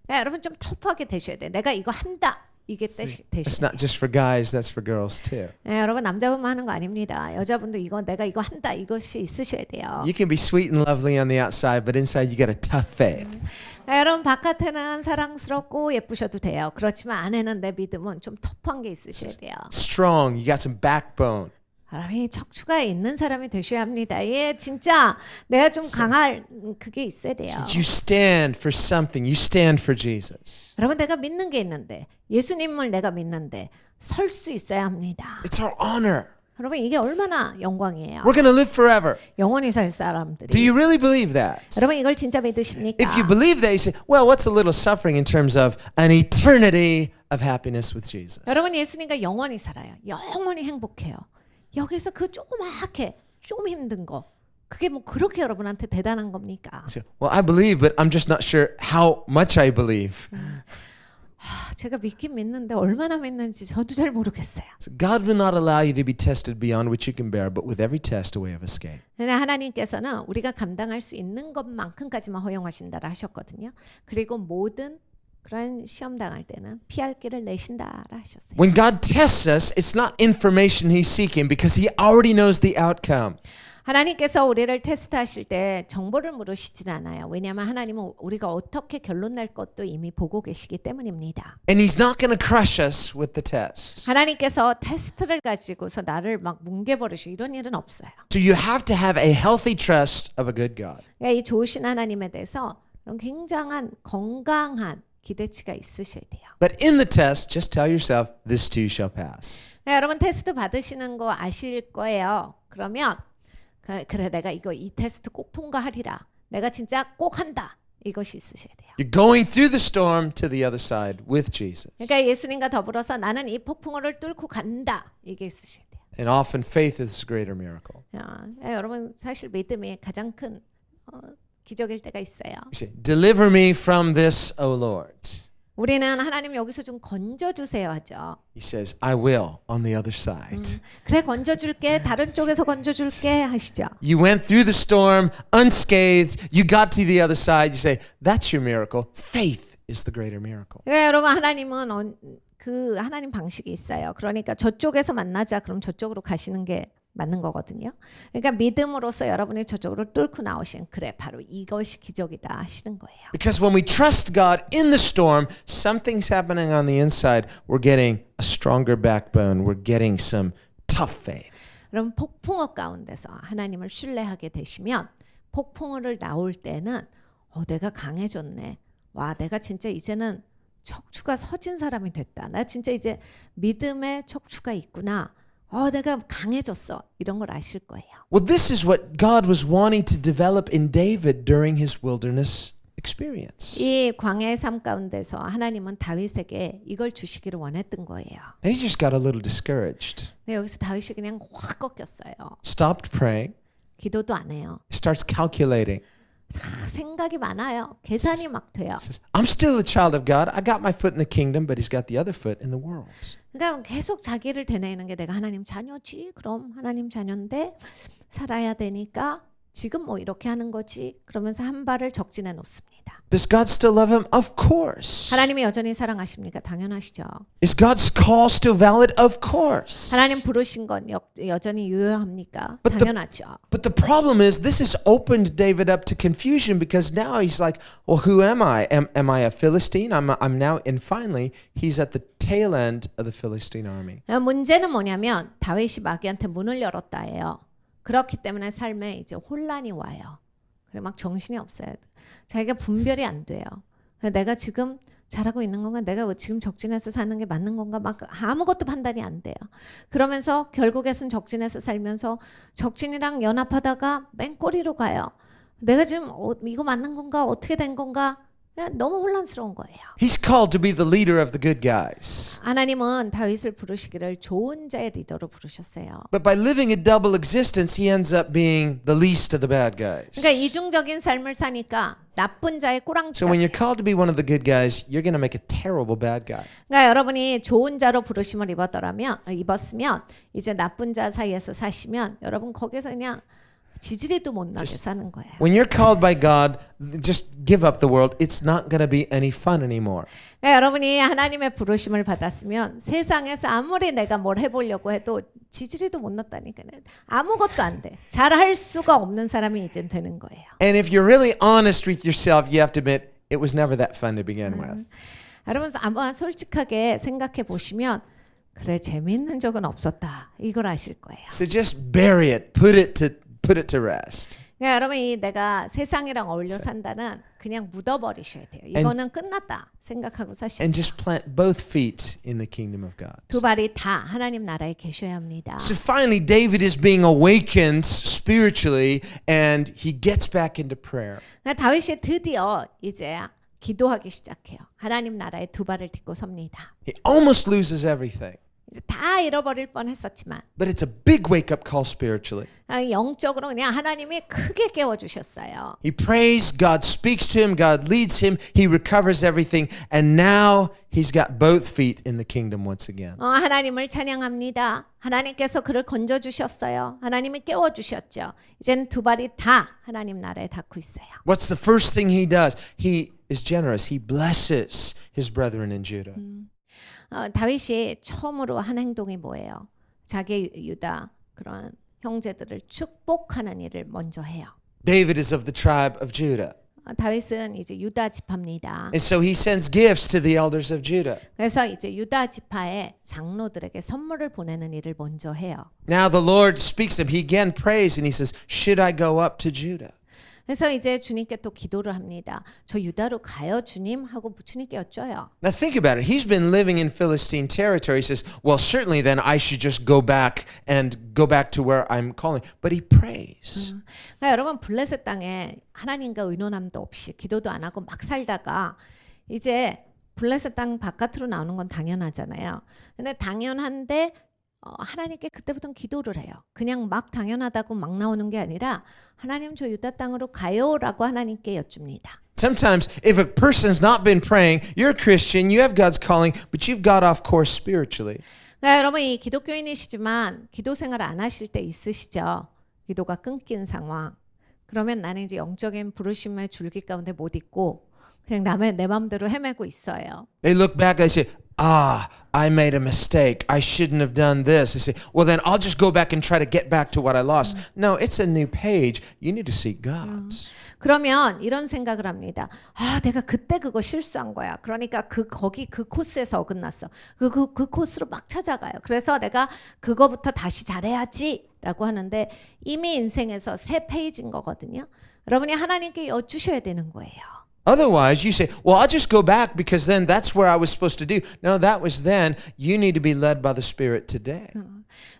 네, 여러분 좀 터프하게 되셔야 돼. 내가 이거 한다 이게 It's 되셔야 not just for guys, that's for girls too. 네, 여러분 남자분만 하는 거 아닙니다. 여자분도 이거 내가 이거 한다 이것이 있으셔야 돼요. You can be sweet and lovely on the outside, but inside you got a tough faith. 네, 여러분 바깥에는 사랑스럽고 예쁘셔도 돼요. 그렇지만 안에는 내 믿음은 좀 터프한 게 있으셔야 돼요. Strong, you got some backbone. 사람이 척추가 있는 사람이 되셔야 합니다. 예, 진짜 내가 좀 강할 그게 있어야 돼요. You stand for something. You stand for Jesus. 여러분 내가 믿는 게 있는데 예수님을 내가 믿는데 설 수 있어야 합니다. It's our honor. 여러분 이게 얼마나 영광이에요. We're going to live forever. 영원히 살 Do 사람들이. you really believe that? 여러분 이걸 진짜 믿으십니까? If you believe that, you say, well, what's a little suffering in terms of an eternity of happiness with Jesus? 여러분 예수님과 영원히 살아요. 영원히 행복해요. 여기서 그 조그맣게 좀 힘든 거 그게 뭐 그렇게 여러분한테 대단한 겁니까? You say, well, I believe, but I'm just not sure how much I believe. 제가 믿긴 믿는데 얼마나 믿는지 저도 잘 모르겠어요. So God will not allow you to be tested beyond what you can bear, but with every test, a way of escape. 근데 하나님께서는 우리가 감당할 수 있는 것만큼까지만 허용하신다라 하셨거든요. 그리고 모든 그런 시험 당할 때는 피할 길을 내신다라 하셨어요. When God tests us, it's not information He's seeking because He already knows the outcome. 하나님께서 우리를 테스트하실 때 정보를 물으시진 않아요. 왜냐하면 하나님은 우리가 어떻게 결론 날 것도 이미 보고 계시기 때문입니다. And He's not going to crush us with the test. 하나님께서 테스트를 가지고서 나를 막 뭉개버리시고 이런 일은 없어요. So you have to have a healthy trust of a good God. 그러니까 이 좋으신 하나님에 대해서 그런 굉장한 건강한 기대치가 있으셔야 돼요. But in the test, just tell yourself, this too shall pass. 네, 여러분 테스트 받으시는 거 아실 거예요. 그러면 그래 내가 이 테스트 꼭 통과하리라. 내가 진짜 꼭 한다. 이것이 있으셔야 돼요. You're going through the storm to the other side with Jesus. 그러니까 예수님과 더불어서 나는 이 폭풍우를 뚫고 간다. 이게 있으셔야 돼요. And often faith is a greater miracle. 여러분 사실 믿음이 가장 큰 기적일 때가 있어요. You say, deliver me from this, O Lord. 우리는 하나님 여기서 좀 건져주세요 하죠. He says, I will on the other side. 그래 건져줄게. 다른 쪽에서 건져줄게 하시죠. You went through the storm unscathed. You got to the other side. You say, that's your miracle. Faith is the greater miracle. 네, 여러분 하나님은 그 하나님 방식이 있어요. 그러니까 저쪽에서 만나자 그럼 저쪽으로 가시는 게 맞는 거거든요. 그러니까 믿음으로써 여러분이 저쪽으로 뚫고 나오신 그래 바로 이것이 기적이다 하시는 거예요. Because when we trust God in the storm, something's happening on the inside. We're getting a stronger backbone. We're getting some tough faith. 여러분 폭풍우 가운데서 하나님을 신뢰하게 되시면 폭풍우를 나올 때는 내가 강해졌네. 와 내가 진짜 이제는 척추가 서진 사람이 됐다. 나 진짜 이제 믿음의 척추가 있구나. 내가 강해졌어. 이런 걸 아실 거예요. Well, this is what God was wanting to develop in David during his wilderness experience. 이 광야의 삶 가운데서 하나님은 다윗에게 이걸 주시기를 원했던 거예요. And he just got a little discouraged. 근데 여기서 다윗이 그냥 확 꺾였어요. Stopped praying. 기도도 안 해요. Starts calculating. 생각이 많아요. 계산이 막 돼요. Says, I'm still a child of God. I got my foot in the kingdom, but he's got the other foot in the world. 그러니까 계속 자기를 되뇌이는 게 내가 하나님 자녀지. 그럼 하나님 자녀인데 살아야 되니까 지금 뭐 이렇게 하는 거지? 그러면서 한 발을 적진해 놓습니다. Does God still love him? Of course. 하나님이 여전히 사랑하십니까? 당연하시죠. Is God's call still valid? Of course. 하나님 부르신 건 여전히 유효합니까? But 당연하죠. But the problem is this has opened David up to confusion because now he's like, well, who am I? Am I a Philistine? I'm now, and finally, he's at the tail end of the Philistine army. 문제는 뭐냐면 다윗이 마귀한테 문을 열었다예요. 그렇기 때문에 삶에 이제 혼란이 와요. 그래 막 정신이 없어요. 자기가 분별이 안 돼요. 내가 지금 잘하고 있는 건가? 내가 지금 적진에서 사는 게 맞는 건가? 막 아무것도 판단이 안 돼요. 그러면서 결국에는 적진에서 살면서 적진이랑 연합하다가 맨 꼬리로 가요. 내가 지금 이거 맞는 건가? 어떻게 된 건가? 그냥 너무 혼란스러운 거예요. He's called to be the leader of the good guys. 하나님은 다윗을 부르시기를 좋은 자의 리더로 부르셨어요. But by living a double existence, he ends up being the least of the bad guys. 그러니까 이중적인 삶을 사니까 나쁜 자의 꼬랑지. So when you're called to be one of the good guys, you're going to make a terrible bad guy. 그러니까 여러분이 좋은 자로 부르심을 입었으면 이제 나쁜 자 사이에서 사시면 여러분 거기서 그냥 지지리도 못 나게 사는 거예요. When you're called by God, just give up the world. It's not going to be any fun anymore. 그러니까 여러분이 하나님의 부르심을 받았으면 세상에서 아무리 내가 뭘 해보려고 해도 지지리도 못 났다니까요. 아무것도 안 돼. 잘할 수가 없는 사람이 이제 되는 거예요. And if you're really honest with yourself, you have to admit it was never that fun to begin with. 여러분 아마 솔직하게 생각해 보시면 그래 재미있는 적은 없었다. 이걸 아실 거예요. So just bury it. Put it to rest. 그러니까 여러분이 내가 세상이랑 어울려 산다는 그냥 묻어버리셔야 돼요. 이거는 끝났다 생각하고 사시면 And just plant both feet in the kingdom of God. 두 발이 다 하나님 나라에 계셔야 합니다. So finally, David is being awakened spiritually, and he gets back into prayer. 그러니까 다윗이 드디어 이제 기도하기 시작해요. 하나님 나라에 두 발을 딛고 섭니다. He almost loses everything, 이제 다 잃어버릴 뻔했었지만 but it's a big wake-up call spiritually. 영적으로 그냥 하나님이 크게 깨워주셨어요. He prays, God speaks to him, God leads him, he recovers everything, and now he's got both feet in the kingdom once again. 하나님을 찬양합니다. 하나님께서 그를 건져주셨어요. 하나님이 깨워주셨죠. 이제는 두 발이 다 하나님 나라에 닿고 있어요. What's the first thing he does? He is generous. He blesses his brethren in Judah. 다윗이 처음으로 한 행동이 뭐예요? 자기 유다 그런 형제들을 축복하는 일을 먼저 해요. David is of the tribe of Judah. 다윗은 이제 유다 지파입니다. And so he sends gifts to the elders of Judah. 그래서 이제 유다 지파의 장로들에게 선물을 보내는 일을 먼저 해요. Now the Lord speaks to him. He again prays and he says, should I go up to Judah? 그래서 이제 주님께 또 기도를 합니다. 저 유다로 가요 주님 하고 주님께 여쭤요. Now think about it. He's been living in Philistine territory. He says, well, certainly then I should just go back to where I'm calling. But he prays. 그러니까 여러분 블레셋 땅에 하나님과 의논함도 없이 기도도 안 하고 막 살다가 이제 블레셋 땅 바깥으로 나오는 건 당연하잖아요. 근데 당연한데 하나님께 그때부터는 기도를 해요. 그냥 막 당연하다고 막 나오는 게 아니라 하나님 저 유다 땅으로 가요라고 하나님께 여쭙니다. Sometimes if a person's not been praying, you're a Christian, you have God's calling, but you've got off course spiritually. 그러니까 여러분 이 기독교인이시지만 기도 생활 안 하실 때 있으시죠? 기도가 끊긴 상황. 그러면 나는 이제 영적인 부르심의 줄기 가운데 못 있고 그냥 내 마음대로 헤매고 있어요. They look back and they say, I made a mistake. I shouldn't have done this. They say, well, then I'll just go back and try to get back to what I lost. No, it's a new page. You need to seek God. 그러면 이런 생각을 합니다. 내가 그때 그거 실수한 거야. 그러니까 거기 그 코스에서 어긋났어. 그 코스로 막 찾아가요. 그래서 내가 그거부터 다시 잘해야지라고 하는데 이미 인생에서 새 페이지인 거거든요. 여러분이 하나님께 여쭈셔야 되는 거예요. Otherwise, you say, well, I'll just go back because then that's where I was supposed to do. No, that was then. You need to be led by the Spirit today.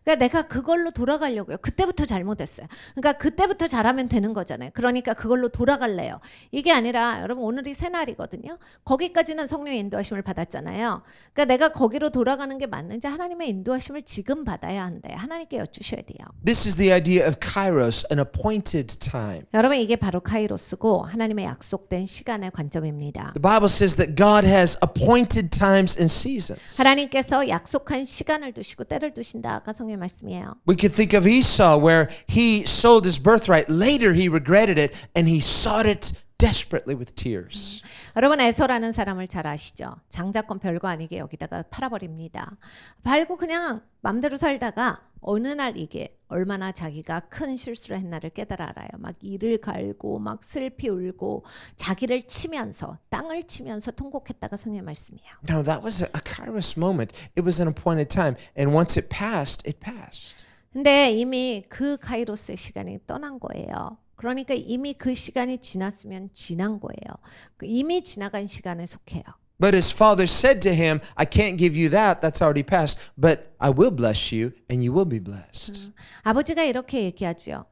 그러니까 내가 그걸로 돌아가려고요. 그때부터 잘못했어요. 그러니까 그때부터 잘하면 되는 거잖아요. 그러니까 그걸로 돌아갈래요. 이게 아니라 여러분 오늘이 새날이거든요. 거기까지는 성령의 인도하심을 받았잖아요. 그러니까 내가 거기로 돌아가는 게 맞는지 하나님의 인도하심을 지금 받아야 한대. 하나님께 여쭈셔야 돼요. This is the idea of kairos, an appointed time. 여러분 이게 바로 카이로스고 하나님의 약속된 시간의 관점입니다. The Bible says that God has appointed times and seasons. 하나님께서 약속한 시간을 두시고 때를 두신다가 아까 성경 말씀이에요. We could think of Esau where he sold his birthright. Later he regretted it and he sought it desperately with tears. 여러분 에서라는 사람을 잘 아시죠? 장자권 별거 아니게 여기다가 팔아버립니다. 팔고 그냥 맘대로 살다가 어느 날 이게 얼마나 자기가 큰 실수를 했나를 깨달아 알아요. 막 이를 갈고 막 슬피 울고 자기를 치면서 땅을 치면서 통곡했다가 성경의 말씀이에요. Now that was a kairos moment. It was an appointed time. And once it passed, it passed. 근데 이미 그 카이로스의 시간이 떠난 거예요. 그러니까 이미 그 시간이 지났으면 지난 거예요. 이미 지나간 시간에 속해요. But his father said to him, I can't give you that. That's already passed. But I will bless you and you will be blessed. 아버지가 이렇게 얘기하죠.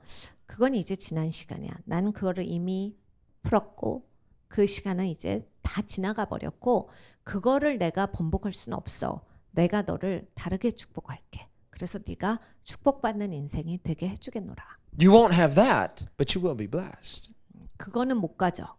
그건 이제 지난 시간이야. 나는 그거를 이미 풀었고 그 시간은 이제 다 지나가 버렸고 그거를 내가 번복할 수는 없어. 내가 너를 다르게 축복할게. 그래서 네가 축복받는 인생이 되게 해주겠노라. You won't have that, but you will be blessed. 그거는 못 가져.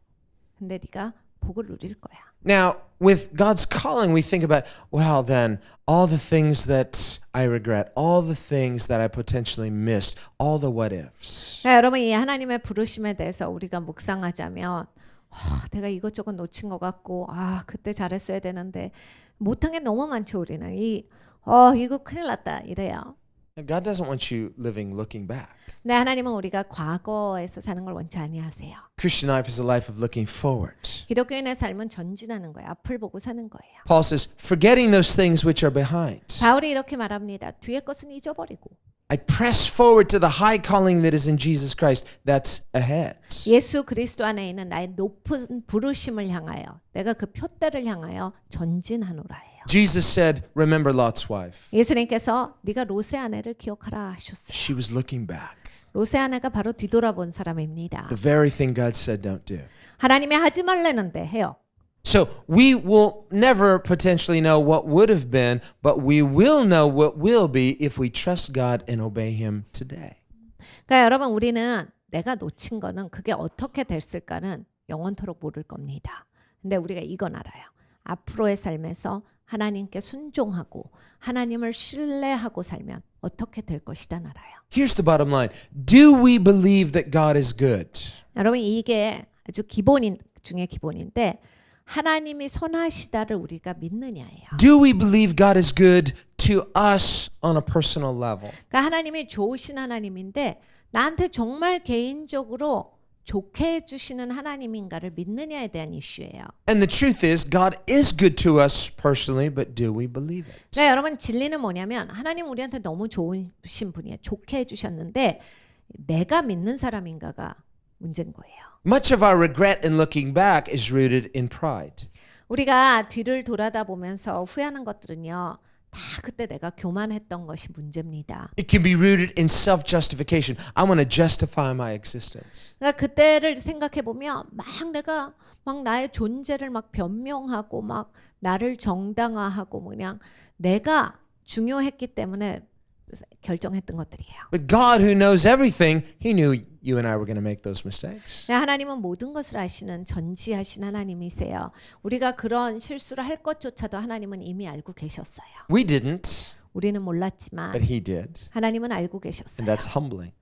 근데 네가 복을 누릴 거야. Now, with God's calling, we think about, well, then, all the things that I regret, all the things that I potentially missed, all the what ifs. 여러분 이 하나님의 부르심에 대해서 우리가 묵상하자면 내가 이것저것 놓친 것 같고 그때 잘했어야 되는데 못한 게 너무 많죠. 우리는 이거 큰일 났다 이래요. God doesn't want you living looking back. 근데 하나님은 우리가 과거에서 사는 걸 원치 아니하세요. Christian life is a life of looking forward. 기독교인의 삶은 전진하는 거예요. 앞을 보고 사는 거예요. Paul says, forgetting those things which are behind. 바울이 이렇게 말합니다. 뒤의 것은 잊어버리고 I press forward to the high calling that is in Jesus Christ. That's ahead. 예수 그리스도 안에 있는 나의 높은 부르심을 향하여 내가 그 표대를 향하여 전진하노라예요. Jesus said, remember Lot's wife. 예수님께서 네가 롯의 아내를 기억하라 하셨어요. She was looking back. 롯의 아내가 바로 뒤돌아본 사람입니다. The very thing God said don't do. 하나님이 하지 말라는데 해요. So we will never potentially know what would have been, but we will know what will be if we trust God and obey Him today. 그러니까 여러분 우리는 내가 놓친 거는 그게 어떻게 됐을까는 영원토록 모를 겁니다. 근데 우리가 이건 알아요. 앞으로의 삶에서 하나님께 순종하고 하나님을 신뢰하고 살면 어떻게 될 것이다 알아요. Here's the bottom line. Do we believe that God is good? 여러분 이게 아주 기본인 중에 기본인데 하나님이 선하시다를 우리가 믿느냐예요. Do we believe God is good to us on a personal level? 그러니까 하나님이 좋으신 하나님인데 나한테 정말 개인적으로 좋게 해주시는 하나님인가를 믿느냐에 대한 이슈예요. And the truth is, God is good to us personally, but do we believe it? 네, 여러분 진리는 뭐냐면 하나님 우리한테 너무 좋으신 분이에요. 좋게 해주셨는데 내가 믿는 사람인가가 문제인 거예요. Much of our regret in looking back is rooted in pride. 우리가 뒤를 돌아다 보면서 후회하는 것들은요. 다 그때 내가 교만했던 것이 문제입니다. It can be rooted in self-justification. I want to justify my existence. 그러니까 그때를 생각해 보면 막 내가 막 나의 존재를 막 변명하고 막 나를 정당화하고 그냥 내가 중요했기 때문에 결정했던 것들이에요. But God, who knows everything, He knew you and I were going to make those mistakes. 하나님은 모든 것을 아시는 전지하신 하나님이세요. 우리가 그런 실수를 할 것조차도 하나님은 이미 알고 계셨어요. We didn't, 우리는 몰랐지만 but He did. 하나님은 알고 And 계셨어요. that's humbling.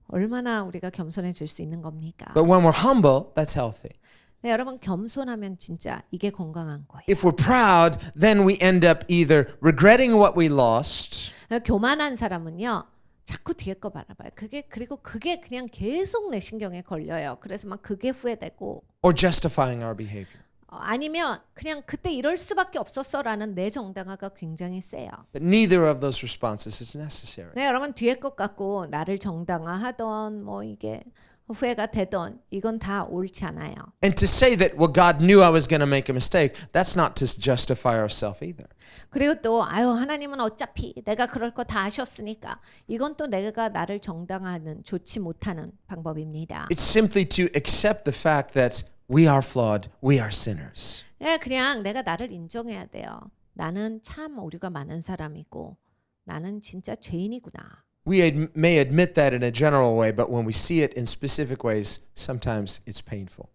얼마나 우리가 겸손해질 수 있는 겁니까? But when we're humble, that's healthy. 네, 여러분 겸손하면 진짜 이게 건강한 거예요. If we're proud, then we end up either regretting what we lost 교만한 사람은요. 자꾸 뒤에 거 바라봐요. 그리고 그게 그냥 계속 내 신경에 걸려요. 그래서 막 그게 후회되고 or justifying our behavior. 아니면 그냥 그때 이럴 수밖에 없었어라는 내 정당화가 굉장히 세요. But neither of those responses is necessary. 네, 여러분 뒤에 것 갖고 나를 정당화하던 뭐 이게 후회가 되던 이건 다 옳지 않아요. And to say that, well, God knew I was going to make a mistake, that's not to justify ourselves either. 그리고 또 하나님은 어차피 내가 그럴 거 다 아셨으니까 이건 또 내가 나를 정당화하는 좋지 못하는 방법입니다. It's simply to accept the fact that we are flawed, we are sinners. 네, 그냥 내가 나를 인정해야 돼요. 나는 참 오류가 많은 사람이고 나는 진짜 죄인이구나. We may admit that in a general way, but when we see it in specific ways, sometimes it's painful.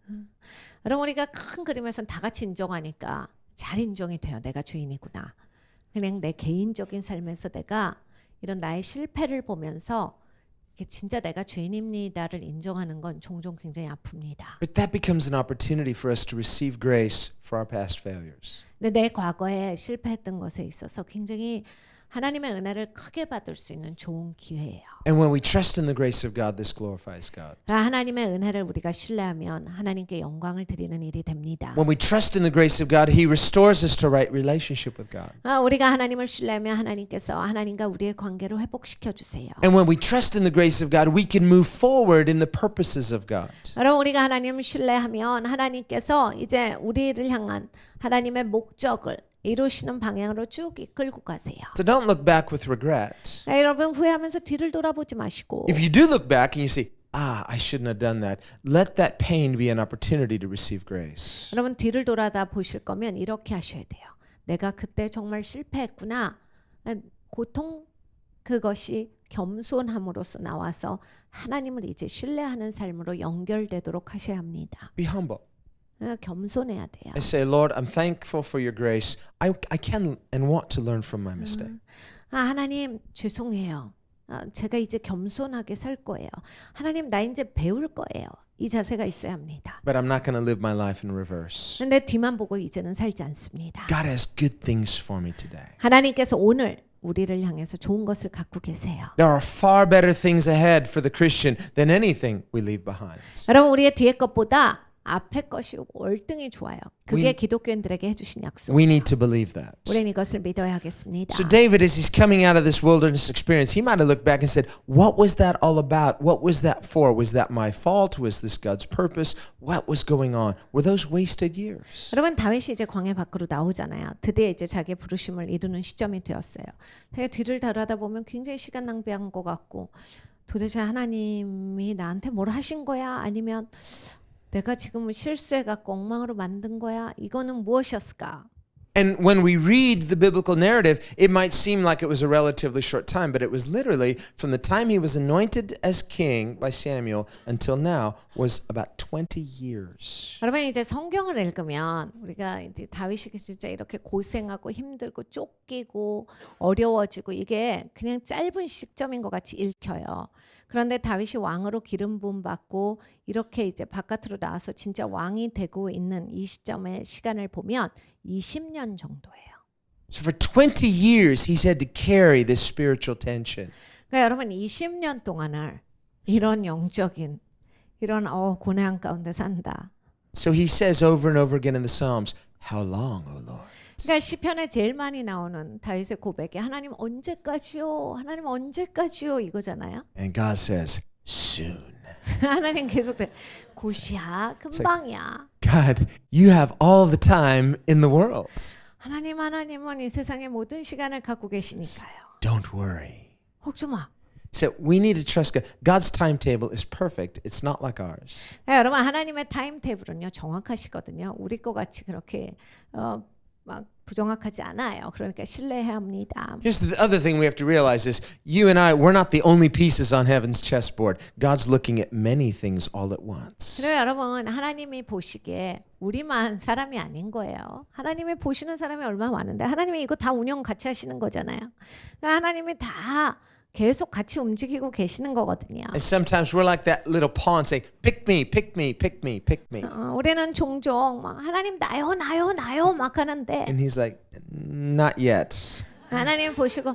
여러분 우리가 큰 그림에선 다 같이 인정하니까 잘 인정이 돼요. 내가 죄인이구나. 그냥 내 개인적인 삶에서 내가 이런 나의 실패를 보면서 이게 진짜 내가 죄인입니다를 인정하는 건 종종 굉장히 아픕니다. But that becomes an opportunity for us to receive grace for our past failures. 근데 내 과거에 실패했던 것에 있어서 굉장히 하나님의 은혜를 크게 받을 수 있는 좋은 기회예요. And when we trust in the grace of God, this glorifies God. 하나님의 은혜를 우리가 신뢰하면 하나님께 영광을 드리는 일이 됩니다. When we trust in the grace of God, He restores us to right relationship with God. 우리가 하나님을 신뢰하면 하나님께서 하나님과 우리의 관계를 회복시켜 주세요. And when we trust in the grace of God, we can move forward in the purposes of God. 여러분 우리가 하나님을 신뢰하면 하나님께서 이제 우리를 향한 하나님의 목적을 이루시는 방향으로 쭉 이끌고 가세요. So don't look back with regret. 여러분 후회하면서 뒤를 돌아보지 마시고 If you do look back and you say, I shouldn't have done that, let that pain be an opportunity to receive grace. 여러분 뒤를 돌아다 보실 거면 이렇게 하셔야 돼요. 내가 그때 정말 실패했구나. 고통 그것이 겸손함으로써 나와서 하나님을 이제 신뢰하는 삶으로 연결되도록 하셔야 합니다. Be humble. 겸손해야 돼요. I say, Lord, I'm thankful for your grace. I can and want to learn from my mistake. 하나님 죄송해요. 제가 이제 겸손하게 살 거예요. 하나님 나 이제 배울 거예요. 이 자세가 있어야 합니다. But I'm not going to live my life in reverse. 근데 뒤만 보고 이제는 살지 않습니다. God has good things for me today. 하나님께서 오늘 우리를 향해서 좋은 것을 갖고 계세요. There are far better things ahead for the Christian than anything we leave behind. 여러분 우리의 뒤에 것보다 앞에 것이 월등히 좋아요. 그게 We- 기독교인들에게 해주신 약속. We need to believe that. 우리는 이것을 믿어야 하겠습니다. So David, as he's coming out of this wilderness experience, he might have looked back and said, what was that all about? What was that for? Was that my fault? Was this God's purpose? What was going on? Were those wasted years? 여러분 다윗이 이제 광야 밖으로 나오잖아요. 드디어 이제 자기의 부르심을 이루는 시점이 되었어요. 제가 뒤를 돌아다 보면 굉장히 시간 낭비한 것 같고 도대체 하나님이 나한테 뭘 하신 거야? 아니면 내가 지금 실수해갖고 엉망으로 만든 거야? 이거는 무엇이었을까? And when we read the biblical narrative, it might seem like it was a relatively short time, but it was literally from the time he was anointed as king by Samuel until now was about 20 years. 여러분 이제 성경을 읽으면 우리가 이제 다윗이 진짜 이렇게 고생하고 힘들고 쫓기고 어려워지고 이게 그냥 짧은 시점인 것 같이 읽혀요. 그런데 다윗이 왕으로 기름 부음 받고 이렇게 이제 바깥으로 나와서 진짜 왕이 되고 있는 이 시점의 시간을 보면 20년 정도예요. So for 20 years, he's had to carry this spiritual tension. 그러니까 여러분 20년 동안을 이런 영적인 이런 고난 가운데 산다. So he says over and over again in the Psalms, how long, O Lord? 그러니까 시편에 제일 많이 나오는 다윗의 고백이 하나님 언제까지요? 하나님 언제까지요? 이거잖아요. And God says, soon. 하나님 계속 곧이야, 금방이야. God, you have all the time in the world. 하나님은 이 세상의 모든 시간을 갖고 계시니까요. Don't worry. 걱정 마. So we need to trust God. God's timetable is perfect. It's not like ours. 여러분 하나님의 타임 테이블은요 정확하시거든요. 우리 거 같이 그렇게 막 부정확하지 않아요. 그러니까 신뢰해야 합니다. Here's the other thing we have to realize is you and I, we're not the only pieces on heaven's chessboard. God's looking at many things all at once. 그래요 여러분 하나님이 보시기에 우리만 사람이 아닌 거예요. 하나님이 보시는 사람이 얼마나 많은데 하나님이 이거 다 운영 같이 하시는 거잖아요. 그러니까 하나님이 다 계속 같이 움직이고 계시는 거거든요. And sometimes we're like that little pawn saying, pick me, pick me, pick me, pick me. 우리는 종종 막 하나님 나요 막 하는데 And he's like, not yet. 하나님 보시고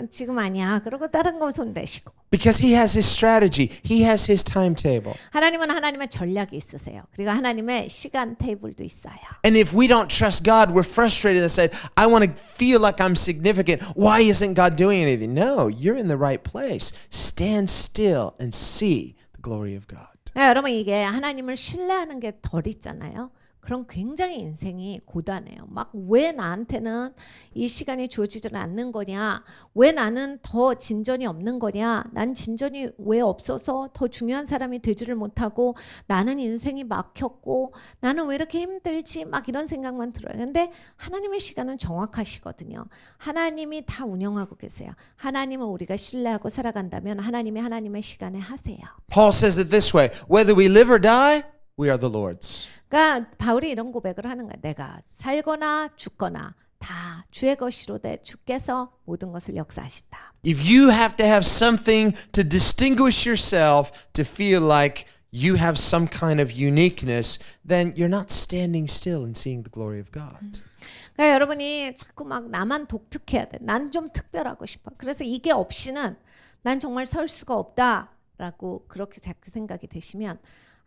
지금 아니야. 그러고 다른 거 손대시고. Because he has his strategy. He has his timetable. 하나님은 하나님의 전략이 있으세요. 그리고 하나님의 시간 테이블도 있어요. And if we don't trust God, we're frustrated and said, I want to feel like I'm significant. Why isn't God doing anything? No, you're in the right place. Stand still and see the glory of God. 여러분 이게 하나님을 신뢰하는 게 덜 있잖아요. 그럼 굉장히 인생이 고단해요. 막 왜 나한테는 이 시간이 주어지지 않는 거냐? 왜 나는 더 진전이 없는 거냐? 난 진전이 왜 없어서 더 중요한 사람이 되지를 못하고 나는 인생이 막혔고 나는 왜 이렇게 힘들지? 막 이런 생각만 들어요. 근데 하나님의 시간은 정확하시거든요. 하나님이 다 운영하고 계세요. 하나님을 우리가 신뢰하고 살아간다면 하나님이 하나님의 시간에 하세요. Paul says it this way, whether we live or die, we are the Lord's. 그러니까 바울이 이런 고백을 하는 거야. 내가 살거나 죽거나 다 주의 것이로되 주께서 모든 것을 역사하신다. If you have to have something to distinguish yourself to feel like you have some kind of uniqueness, then you're not standing still and seeing the glory of God. 그러니까 여러분이 자꾸 막 나만 독특해야 돼. 난 좀 특별하고 싶어. 그래서 이게 없이는 난 정말 설 수가 없다라고 그렇게 자꾸 생각이 되시면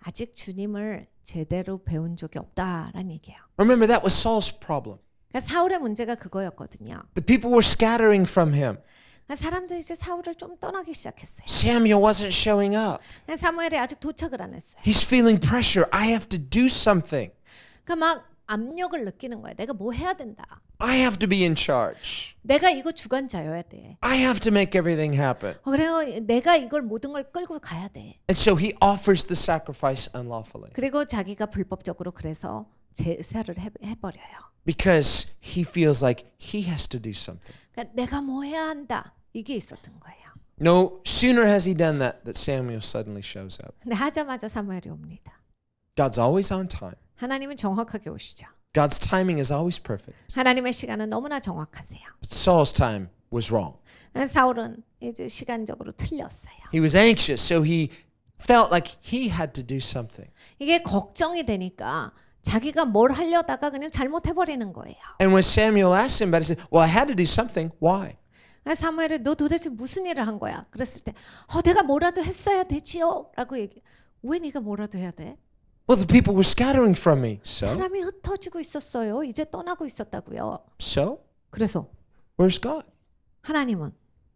아직 주님을 제대로 배운 적이 없다라는 얘기예요. Remember, that was Saul's problem. 그러니까 사울의 문제가 그거였거든요. The people were scattering from him. 그러니까 사람들이 이제 사울을 좀 떠나기 시작했어요. Samuel wasn't showing up. 그러니까 사무엘이 아직 도착을 안 했어요. He's feeling pressure. I have to do something. 그러니까 막 압력을 느끼는 거야. 내가 뭐 해야 된다. I have to be in charge. 내가 이거 주관자여야 돼. I have to make everything happen. 그래요. 내가 이걸 모든 걸 끌고 가야 돼. And so he offers the sacrifice unlawfully 그리고 자기가 불법적으로 그래서 제사를 해버려요. because he feels like he has to do something. 그러니까 내가 뭐 해야 한다. 이게 있었던 거예요. No sooner has he done that Samuel suddenly shows up. 근데 하자마자 사무엘이 옵니다. God's always on time. 하나님은 정확하게 오시죠. God's timing is always perfect. 하나님의 시간은 너무나 정확하세요. But Saul's time was wrong. 사울은 이제 시간적으로 틀렸어요. He was anxious, so he felt like he had to do something. 이게 걱정이 되니까 자기가 뭘 하려다가 그냥 잘못해버리는 거예요. And when Samuel asked him about it, he said, well, I had to do something. Why? 사무엘이 너 도대체 무슨 일을 한 거야? 그랬을 때 내가 뭐라도 했어야 되지요 라고 얘기해. 왜 네가 뭐라도 해야 돼? Well, the people were scattering from me. So? 사람이 흩어지고 있었어요. 이제 떠나고 있었다고요. So? 그래서 Where's God? 하나님은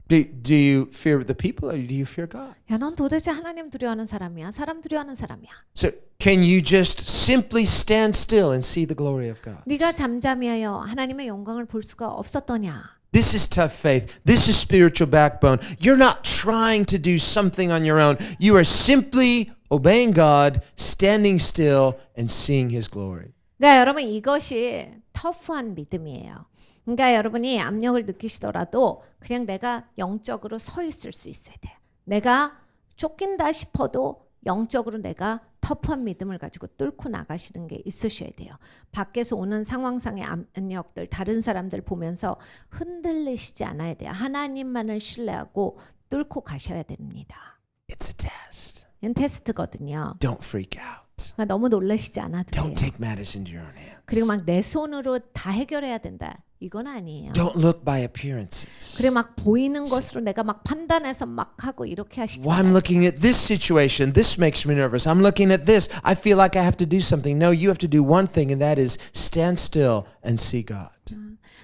Do you fear the people or do you fear God? 야, 넌 도대체 하나님 두려워하는 사람이야? 사람 두려워하는 사람이야? So can you just simply stand still and see the glory of God? 네가 잠잠히하여 하나님의 영광을 볼 수가 없었더냐? This is tough faith. This is spiritual backbone. You're not trying to do something on your own. You are simply obeying God, standing still, and seeing His glory. 그러니까 여러분 이것이 터프한 믿음이에요. 그러니까 여러분이 압력을 느끼시더라도 그냥 내가 영적으로 서 있을 수 있어야 돼요. 내가 쫓긴다 싶어도 영적으로 내가 터프한 믿음을 가지고 뚫고 나가시는 게 있으셔야 돼요. 밖에서 오는 상황상의 압력들, 다른 사람들 보면서 흔들리시지 않아야 돼요. 하나님만을 신뢰하고 뚫고 가셔야 됩니다. It's a test. 이건 테스트거든요. Don't freak out. 그러니까 너무 놀라시지 않아도 돼요. Don't take matters into your own hands. 그리고 막 내 손으로 다 해결해야 된다. 이건 아니에요. Don't look by appearances. 그래 막 보이는 것으로 내가 막 판단해서 막 하고 이렇게 하시지 Well, I'm 말아요. looking at this situation. This makes me nervous. I'm looking at this. I feel like I have to do something. No, you have to do one thing, and that is stand still and see God.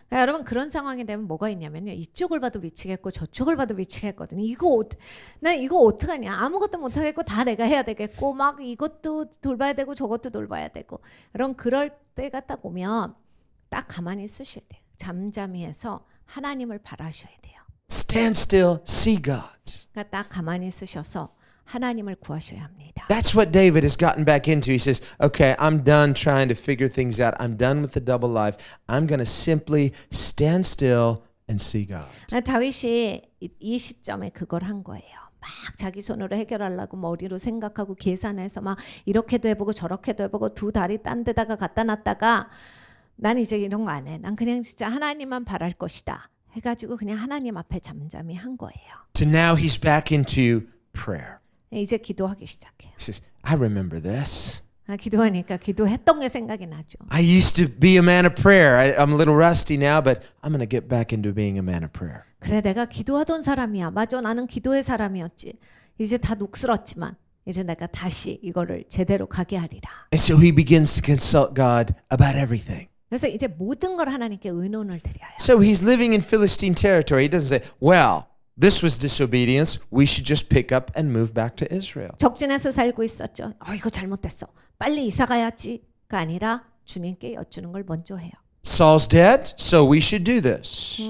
그러니까 여러분 그런 상황이 되면 뭐가 있냐면요. 이쪽을 봐도 미치겠고 저쪽을 봐도 미치겠거든요. 나 이거 어떡하냐. 아무것도 못하겠고 다 내가 해야 되겠고 막 이것도 돌봐야 되고 저것도 돌봐야 되고. 그럴 때가 딱 오면 딱 가만히 있으셔야 돼요. 잠잠히 해서 하나님을 바라셔야 돼요. Stand still, see God. 그러니까 딱 가만히 있으셔서 하나님을 구하셔야 합니다. That's what David has gotten back into. He says, okay, I'm done trying to figure things out. I'm done with the double life. I'm going to simply stand still and see God. 다윗이 이 시점에 그걸 한 거예요. 막 자기 손으로 해결하려고 머리로 생각하고 계산해서 막 이렇게도 해보고 저렇게도 해보고 두 다리 딴 데다가 갖다 놨다가 난 이제 이런 거 안 해. 난 그냥 진짜 하나님만 바랄 것이다. 해가지고 그냥 하나님 앞에 잠잠히 한 거예요. So now he's back into prayer. 이제 기도하기 시작해요. He says, I remember this. 기도하니까 기도했던 게 생각이 나죠. I used to be a man of prayer. I'm a little rusty now, but I'm going to get back into being a man of prayer. 그래 내가 기도하던 사람이야. 맞아 나는 기도의 사람이었지. 이제 다 녹슬었지만 이제 내가 다시 이거를 제대로 가게 하리라. And so he begins to consult God about everything. 그래서 이제 모든 걸 하나님께 의논을 드려요. So he's living in Philistine territory. He doesn't say, well, this was disobedience. We should just pick up and move back to Israel. 적진에서 살고 있었죠. 이거 잘못됐어. 빨리 이사 가야지가 아니라 주님께 여쭈는 걸 먼저 해요. Saul's dead, so we should do this.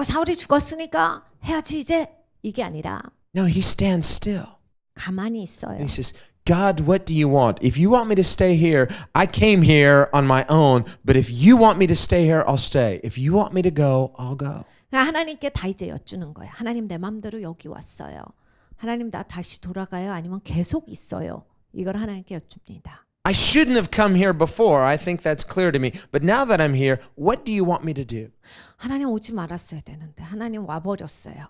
사울이 죽었으니까 해야지 이제 이게 아니라 No, he stands still. 가만히 있어요. And he says, God, what do you want? If you want me to stay here, I came here on my own. But if you want me to stay here, I'll stay. If you want me to go, I'll go. 하나님께 다 이제 여쭈는 거예요. 하나님 내 마음대로 여기 왔어요. 하나님 나 다시 돌아가요? 아니면 계속 있어요? 이걸 하나님께 여쭙니다. I shouldn't have come here before. I think that's clear to me. But now that I'm here, what do you want me to do? 하나님 오지 말았어야 되는데 하나님 와버렸어요.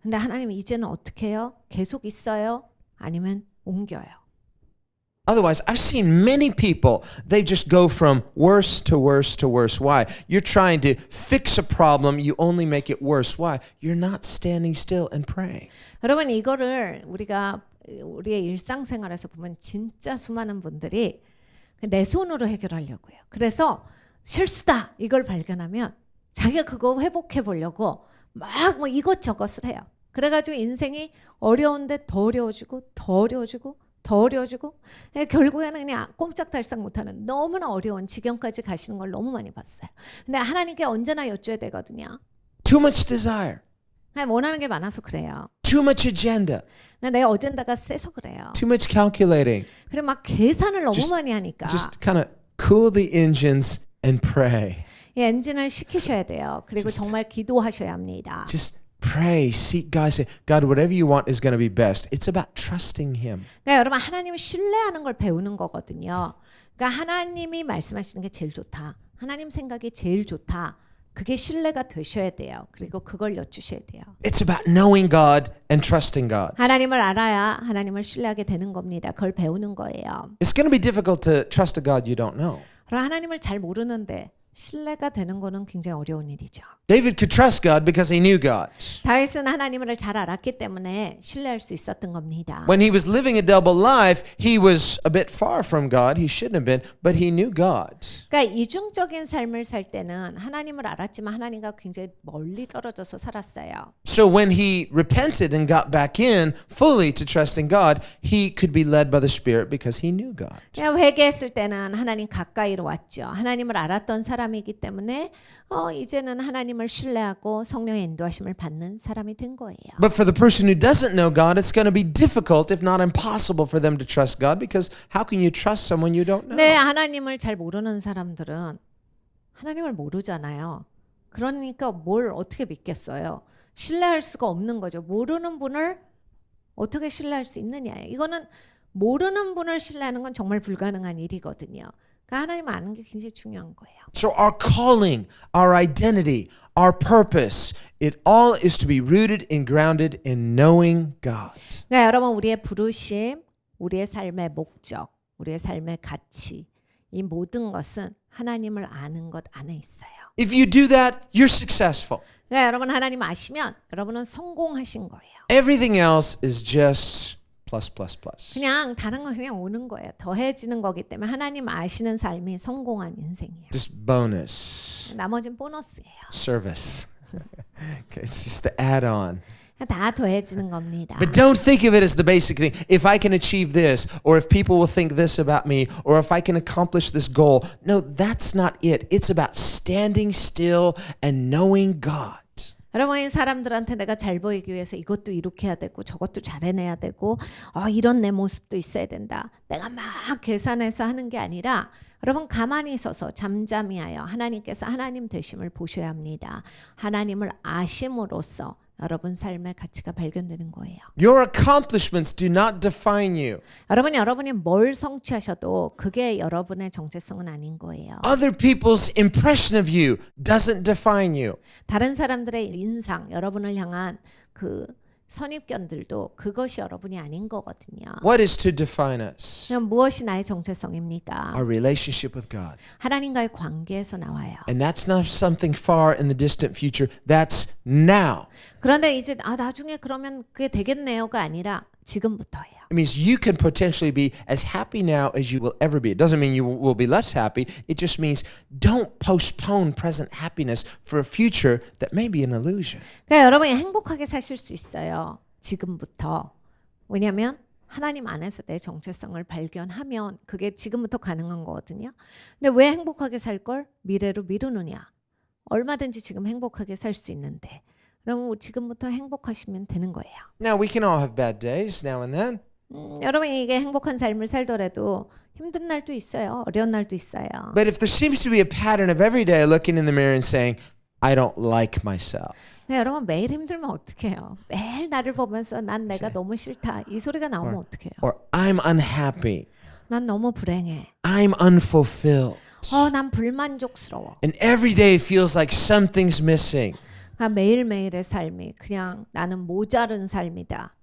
근데 하나님 이제는 어떻게 해요? 계속 있어요? 아니면 옮겨요? Otherwise, I've seen many people, they just go from worse to worse to worse. Why? You're trying to fix a problem, you only make it worse. Why? You're not standing still and praying. 여러분 이거를 우리가 우리의 일상생활에서 보면 진짜 수많은 분들이 내 손으로 해결하려고 해요. 그래서 실수다 이걸 발견하면 자기가 그거 회복해 보려고 막 뭐 이것저것을 해요. 그래가지고 인생이 어려운데 더 어려워지고 더 어려워지고 더 어려워지고 결국에는 그냥 꼼짝달싹 못하는 너무나 어려운 지경까지 가시는 걸 너무 많이 봤어요. 근데 하나님께 언제나 여쭤야 되거든요. Too much desire, 원하는 게 많아서 그래요. too much agenda, 내 어젠다가 세서 그래요. too much calculating. 그리고 막 계산을 너무 Just- 많이 하니까 Just kind of cool the engines and pray. 이 엔진을 시키셔야 돼요. 그리고 Just- 정말 기도하셔야 합니다. Just pray, seek God, say, God, whatever you want is going to be best. It's about trusting Him. 그러니까 여러분 하나님을 신뢰하는 걸 배우는 거거든요. 그러니까 하나님이 말씀하시는 게 제일 좋다. 하나님 생각이 제일 좋다. 그게 신뢰가 되셔야 돼요. 그리고 그걸 여쭈셔야 돼요. It's about knowing God and trusting God. 하나님을 알아야 하나님을 신뢰하게 되는 겁니다. 그걸 배우는 거예요. It's going to be difficult to trust a God you don't know. 그럼 하나님을 잘 모르는데 신뢰가 되는 거는 굉장히 어려운 일이죠. David could trust God because he knew God. 다윗은 하나님을 잘 알았기 때문에 신뢰할 수 있었던 겁니다. When he was living a double life, he was a bit far from God. He shouldn't have been, but he knew God. 그러니까 이중적인 삶을 살 때는 하나님을 알았지만 하나님과 굉장히 멀리 떨어져서 살았어요. So when he repented and got back in fully to trusting God, he could be led by the Spirit because he knew God. 그냥 회개했을 때는 하나님 가까이로 왔죠. 하나님을 알았던 사람이기 때문에 이제는 하나님을 신뢰하고 성령의 인도하심을 받는 사람이 된 거예요. But for the person who doesn't know God, it's going to be difficult, if not impossible, for them to trust God because how can you trust someone you don't know? 네, 하나님을 잘 모르는 사람들은 하나님을 모르잖아요. 그러니까 뭘 어떻게 믿겠어요? 신뢰할 수가 없는 거죠. 모르는 분을 어떻게 신뢰할 수 있느냐예요. 이거는 모르는 분을 신뢰하는 건 정말 불가능한 일이거든요. 그러니까 하나님 아는 게 굉장히 중요한 거예요. So our calling, our identity, our purpose, it all is to be rooted and grounded in knowing God. 그러니까 여러분 우리의 부르심, 우리의 삶의 목적, 우리의 삶의 가치 이 모든 것은 하나님을 아는 것 안에 있어요. If you do that, you're successful. 그러니까 여러분 하나님 아시면 여러분은 성공하신 거예요. Everything else is just plus, plus, plus. 그냥 다른 건 그냥 오는 거예요. 더해지는 거기 때문에 하나님 아시는 삶이 성공한 인생이에요. Just bonus, 나머지는 보너스예요. service. Okay, it's just the add-on. 다 더해지는 겁니다. But don't think of it as the basic thing. If I can achieve this, or if people will think this about me, or if I can accomplish this goal. No, that's not it. It's about standing still and knowing God. 여러분 이 사람들한테 내가 잘 보이기 위해서 이것도 이렇게 해야 되고 저것도 잘 해내야 되고 이런 내 모습도 있어야 된다. 내가 막 계산해서 하는 게 아니라 여러분 가만히 서서 잠잠히 하여 하나님께서 하나님 되심을 보셔야 합니다. 하나님을 아심으로써 여러분 삶의 가치가 발견되는 거예요. Your accomplishments do not define you. 여러분이 뭘 성취하셔도 그게 여러분의 정체성은 아닌 거예요. Other people's impression of you doesn't define you. 다른 사람들의 인상, 여러분을 향한 그 선입견들도 그것이 여러분이 아닌 거거든요. What is to define us? 그럼 무엇이 나의 정체성입니까? Our relationship with God. 하나님과의 관계에서 나와요. And that's not something far in the distant future. That's now. 그런데 이제 나중에 그러면 그게 되겠네요가 아니라 지금부터예요. It means you can potentially be as happy now as you will ever be. It doesn't mean you will be less happy. It just means don't postpone present happiness for a future that may be an illusion. 그러니까 여러분이 행복하게 사실 수 있어요. 지금부터. 왜냐하면 하나님 안에서 내 정체성을 발견하면 그게 지금부터 가능한 거거든요. 근데 왜 행복하게 살 걸 미래로 미루느냐? 얼마든지 지금 행복하게 살 수 있는데. 그럼 지금부터 행복하시면 되는 거예요. Now, we can all have bad days now and then. 여러분이 이게 행복한 삶을 살더라도 힘든 날도 있어요. 어려운 날도 있어요. But if there seems to be a pattern of every day looking in the mirror and saying, I don't like myself. 네, 여러분 매일 힘들면 어떡해요? 매일 나를 보면서 난 내가 너무 싫다. 이 소리가 나오면 어떡해요? Or I'm unhappy. 난 너무 불행해. I'm unfulfilled. 난 불만족스러워. And every day feels like something's missing. 매일매일의 삶이 그냥 나는 모자른 삶이다.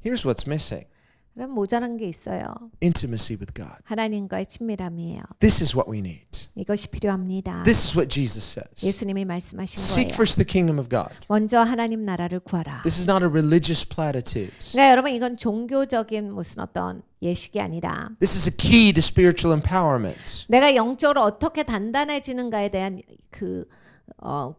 Here's what's missing. 그럼 모자란 게 있어요. Intimacy with God. 하나님과의 친밀함이에요. This is what we need. 이것이 필요합니다. This is what Jesus says. 예수님이 말씀하신 Seek 거예요. first the kingdom of God. 먼저 하나님 나라를 구하라. This is not a religious platitude. 그러니까 여러분 이건 종교적인 무슨 어떤 예식이 아니라 This is a key to spiritual empowerment. 내가 영적으로 어떻게 단단해지는가에 대한 그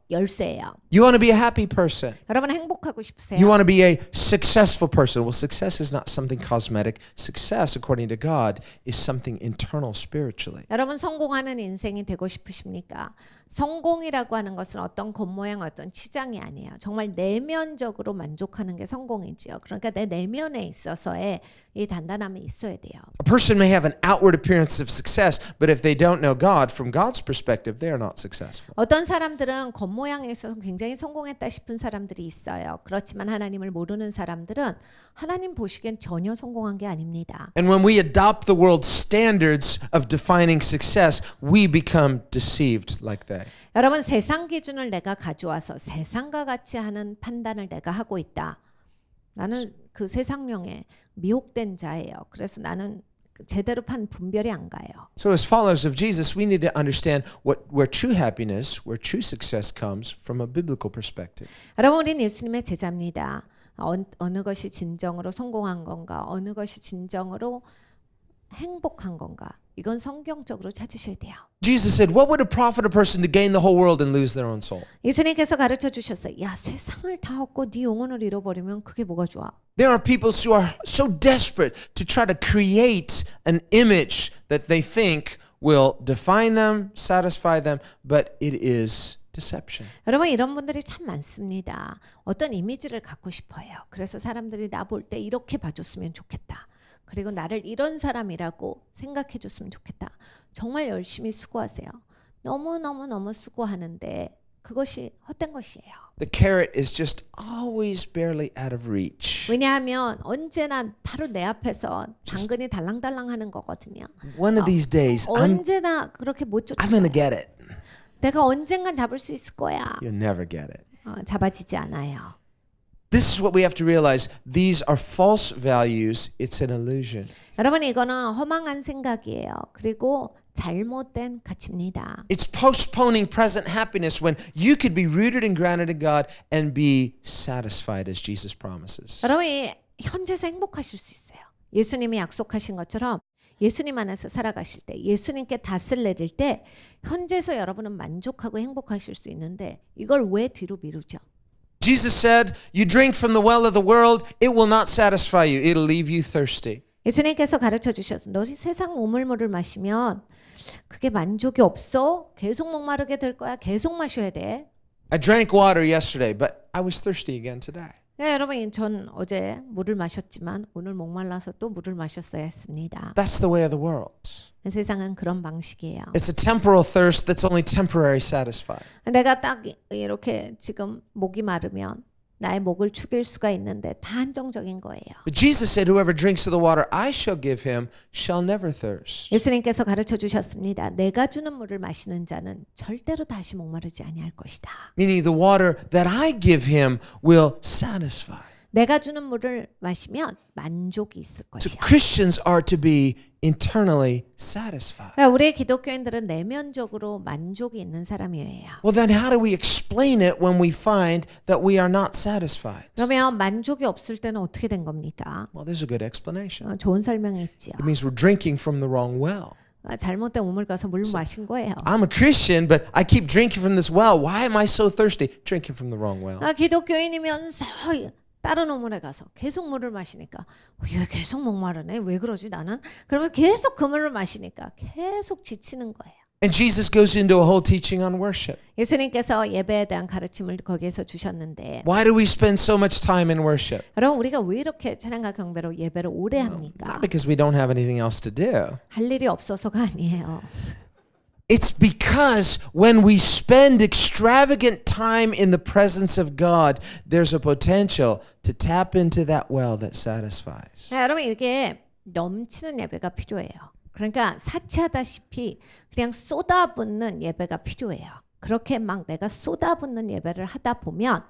열쇠예요. You want to be a happy person. 여러분 행복하고 싶으세요? You want to be a successful person. Well, success is not something cosmetic. Success, according to God, is something internal spiritually. 여러분 성공하는 인생이 되고 싶으십니까? 성공이라고 하는 것은 어떤 겉모양 어떤 치장이 아니에요. 정말 내면적으로 만족하는 게 성공이지요. 그러니까 내 내면에 있어서의 이 단단함이 있어야 돼요. A person may have an outward appearance of success, but if they don't know God, from God's perspective, they are not successful. 어떤 사람들은 겉모양에 있어서 굉장히 성공했다 싶은 사람들이 있어요. 그렇지만 하나님을 모르는 사람들은 하나님 보시기엔 전혀 성공한 게 아닙니다. And when we adopt the world's standards of defining success, we become deceived like they. 여러분 세상 기준을 내가 가져와서 세상과 같이 하는 판단을 내가 하고 있다. 나는 그 세상령에 미혹된 자예요. 그래서 나는 제대로 판 분별이 안 가요. So as followers of Jesus, we need to understand where true happiness, where true success comes from a biblical perspective. 여러분 우리는 예수님의 제자입니다. 어느 것이 진정으로 성공한 건가? 어느 것이 진정으로 행복한 건가? 이건 성경적으로 찾으셔야 돼요. Jesus said, "What would it profit a person to gain the whole world and lose their own soul?" 예수님께서 가르쳐 주셨어요. 야, 세상을 다 얻고 네 영혼을 잃어버리면 그게 뭐가 좋아? There are people who are so desperate to try to create an image that they think will define them, satisfy them, but it is deception. 여러분 이런 분들이 참 많습니다. 어떤 이미지를 갖고 싶어요. 그래서 사람들이 나 볼 때 이렇게 봐줬으면 좋겠다. 그리고 나를 이런 사람이라고 생각해 줬으면 좋겠다. 정말 열심히 수고하세요. 너무 수고하는데 그것이 헛된 것이에요. The carrot is just always barely out of reach. 왜냐하면 언제나 바로 내 앞에서 당근이 달랑달랑하는 거거든요. One of these days, 언제나 그렇게 못 I'm going to 쫓아가요. get it. 내가 언젠간 잡을 수 있을 거야. You'll never get it. 잡아지지 않아요. This is what we have to realize. These are false values. It's an illusion. 여러분 이거는 허망한 생각이에요. 그리고 잘못된 가치입니다. It's postponing present happiness when you could be rooted and grounded in God and be satisfied as Jesus promises. 여러분이 현재에서 행복하실 수 있어요. 예수님이 약속하신 것처럼 예수님 안에서 살아가실 때 예수님께 닷을 내릴 때 현재에서 여러분은 만족하고 행복하실 수 있는데 이걸 왜 뒤로 미루죠? Jesus said, "You drink from the well of the world, it will not satisfy you. It'll leave you thirsty." 예수님께서 가르쳐 주셔서 너 세상 우물물을 마시면 그게 만족이 없어? 계속 목마르게 될 거야. 계속 마셔야 돼. I drank water yesterday, but I was thirsty again today. 네, 여러분 전 어제 물을 마셨지만 오늘 목말라서 또 물을 마셨어야 했습니다. That's the way of the world. 세상은 그런 방식이에요. It's a temporal thirst that's only temporary satisfied. 내가 딱 이렇게 지금 목이 마르면 나의 목을 축일 수가 있는데 다 한정적인 거예요. But Jesus said, "Whoever drinks of the water I shall give him shall never thirst." 예수님께서 가르쳐 주셨습니다. 내가 주는 물을 마시는 자는 절대로 다시 목마르지 아니할 것이다. Meaning the water that I give him will satisfy. 내가 주는 물을 마시면 만족이 있을 So 것이야. Christians are to be internally satisfied. 그러니까 우리 기독교인들은 내면적으로 만족이 있는 사람이에요. Well, then how do we explain it when we find that we are not satisfied? 그러면 만족이 없을 때는 어떻게 된 겁니까? Well, there's a good explanation. 좋은 설명이 있지요. It means we're drinking from the wrong well. 잘못된 우물 가서 물 마신 거예요. I'm a Christian, but I keep drinking from this well. Why am I so thirsty? Drinking from the wrong well. 기독교인이면서 다른 우물에 가서 계속 물을 마시니까 왜 계속 목마르네? 왜 그러지 나는? 그러면 계속 그 물을 마시니까 계속 지치는 거예요. And Jesus goes into a whole teaching on worship. 예수님께서 예배에 대한 가르침을 거기에서 주셨는데 Why do we spend so much time in worship? 여러분 우리가 왜 이렇게 찬양과 경배로 예배를 오래 합니까? Not because we don't have anything else to do. 할 일이 없어서가 아니에요. It's because when we spend extravagant time in the presence of God, there's a potential to tap into that well that satisfies. 여러분 이게 넘치는 예배가 필요해요. 그러니까 사치하다시피 그냥 쏟아붓는 예배가 필요해요. 그렇게 막 내가 쏟아붓는 예배를 하다 보면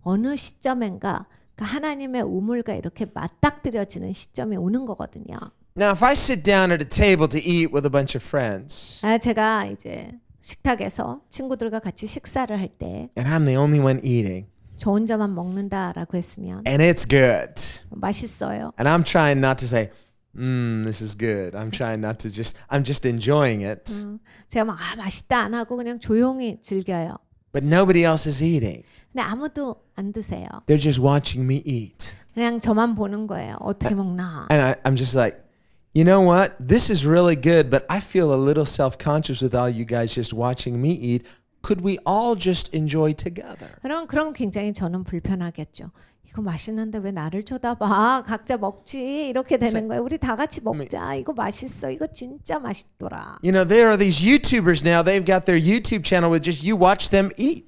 어느 시점엔가 그 하나님의 우물과 이렇게 맞닥뜨려지는 시점이 오는 거거든요. Now, if I sit down at a table to eat with a bunch of friends, 제가 이제 식탁에서 친구들과 같이 식사를 할 때 저 and I'm the only one eating, 혼자만 먹는다라고 했으면 and it's good, 맛있어요. and I'm trying not to say, this is good. I'm trying not to I'm just enjoying it. 제가 막 맛있다 안 하고 그냥 조용히 즐겨요. But nobody else is eating. 근데 아무도 안 드세요. They're just watching me eat. 그냥 저만 보는 거예요. 어떻게 먹나. And I'm just like, you know what? This is really good, but I feel a little self-conscious with all you guys just watching me eat. Could we all just enjoy together? 그럼 굉장히 저는 불편하겠죠. 이거 맛있는데 왜 나를 쳐다봐? 각자 먹지. 이렇게 되는 거예요. 우리 다 같이 먹자. 이거 맛있어. 이거 진짜 맛있더라. You know, there are these YouTubers now. They've got their YouTube channel with just you watch them eat.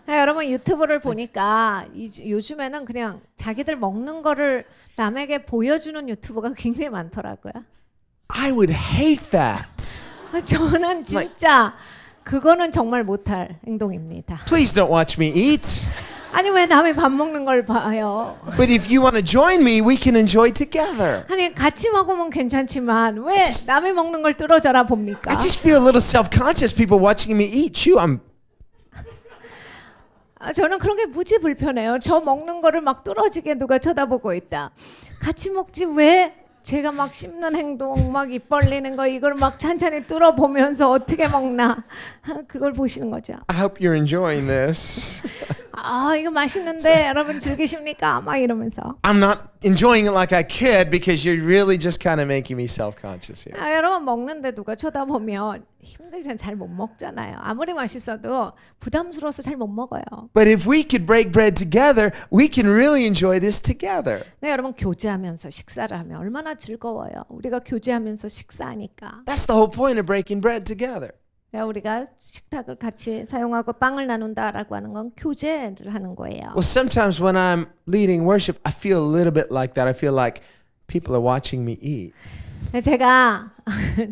여러분 유튜브를 보니까 요즘에는 그냥 자기들 먹는 거를 남에게 보여주는 유튜브가 굉장히 많더라고요. I would hate that. 저는 진짜 그거는 정말 못할 행동입니다. Please don't watch me eat. 아니 왜 남이 밥 먹는 걸 봐요? But if you want to join me, we can enjoy together. 아니 같이 먹으면 괜찮지만 왜 남이 먹는 걸 뚫어져라 봅니까? I just feel a little self-conscious. People watching me eat. Chew. 저는 그런 게 무지 불편해요. 저 먹는 거를 막 뚫어지게 누가 쳐다보고 있다. 같이 먹지 왜 제가 막 씹는 행동, 막 입 벌리는 거 이걸 막 찬찬히 뚫어보면서 어떻게 먹나 그걸 보시는 거죠. I hope you're enjoying this. 이거 맛있는데 여러분 즐기십니까? 막 이러면서. I'm not enjoying it like I could because you're really just kind of making me self-conscious here. 여러분 먹는데 누가 쳐다보면 힘들잖아요. 잘 못 먹잖아요. 아무리 맛있어도 부담스러워서 잘 못 먹어요. But if we could break bread together, we can really enjoy this together. 네, 여러분 교제하면서 식사를 하면 얼마나 즐거워요. 우리가 교제하면서 식사하니까. That's the whole point of breaking bread together. 우리가 식탁을 같이 사용하고 빵을 나눈다라고 하는 건 교제를 하는 거예요. Well, sometimes when I'm leading worship, I feel a little bit like that. I feel like people are watching me eat. 제가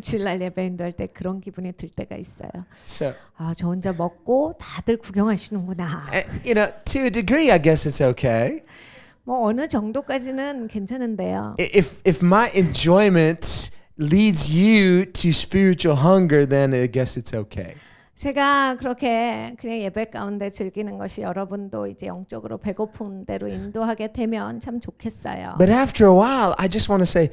주일날 예배 인도할 때 그런 기분이 들 때가 있어요. So, 저 혼자 먹고 다들 구경하시는구나. you know, to a degree, I guess it's okay. 뭐 어느 정도까지는 괜찮은데요. If my enjoyment leads you to spiritual hunger, then I guess it's okay. 제가 그렇게 그냥 예배 가운데 즐기는 것이 여러분도 이제 영적으로 배고픈 대로 인도하게 되면 참 좋겠어요. But after a while, I just want to say,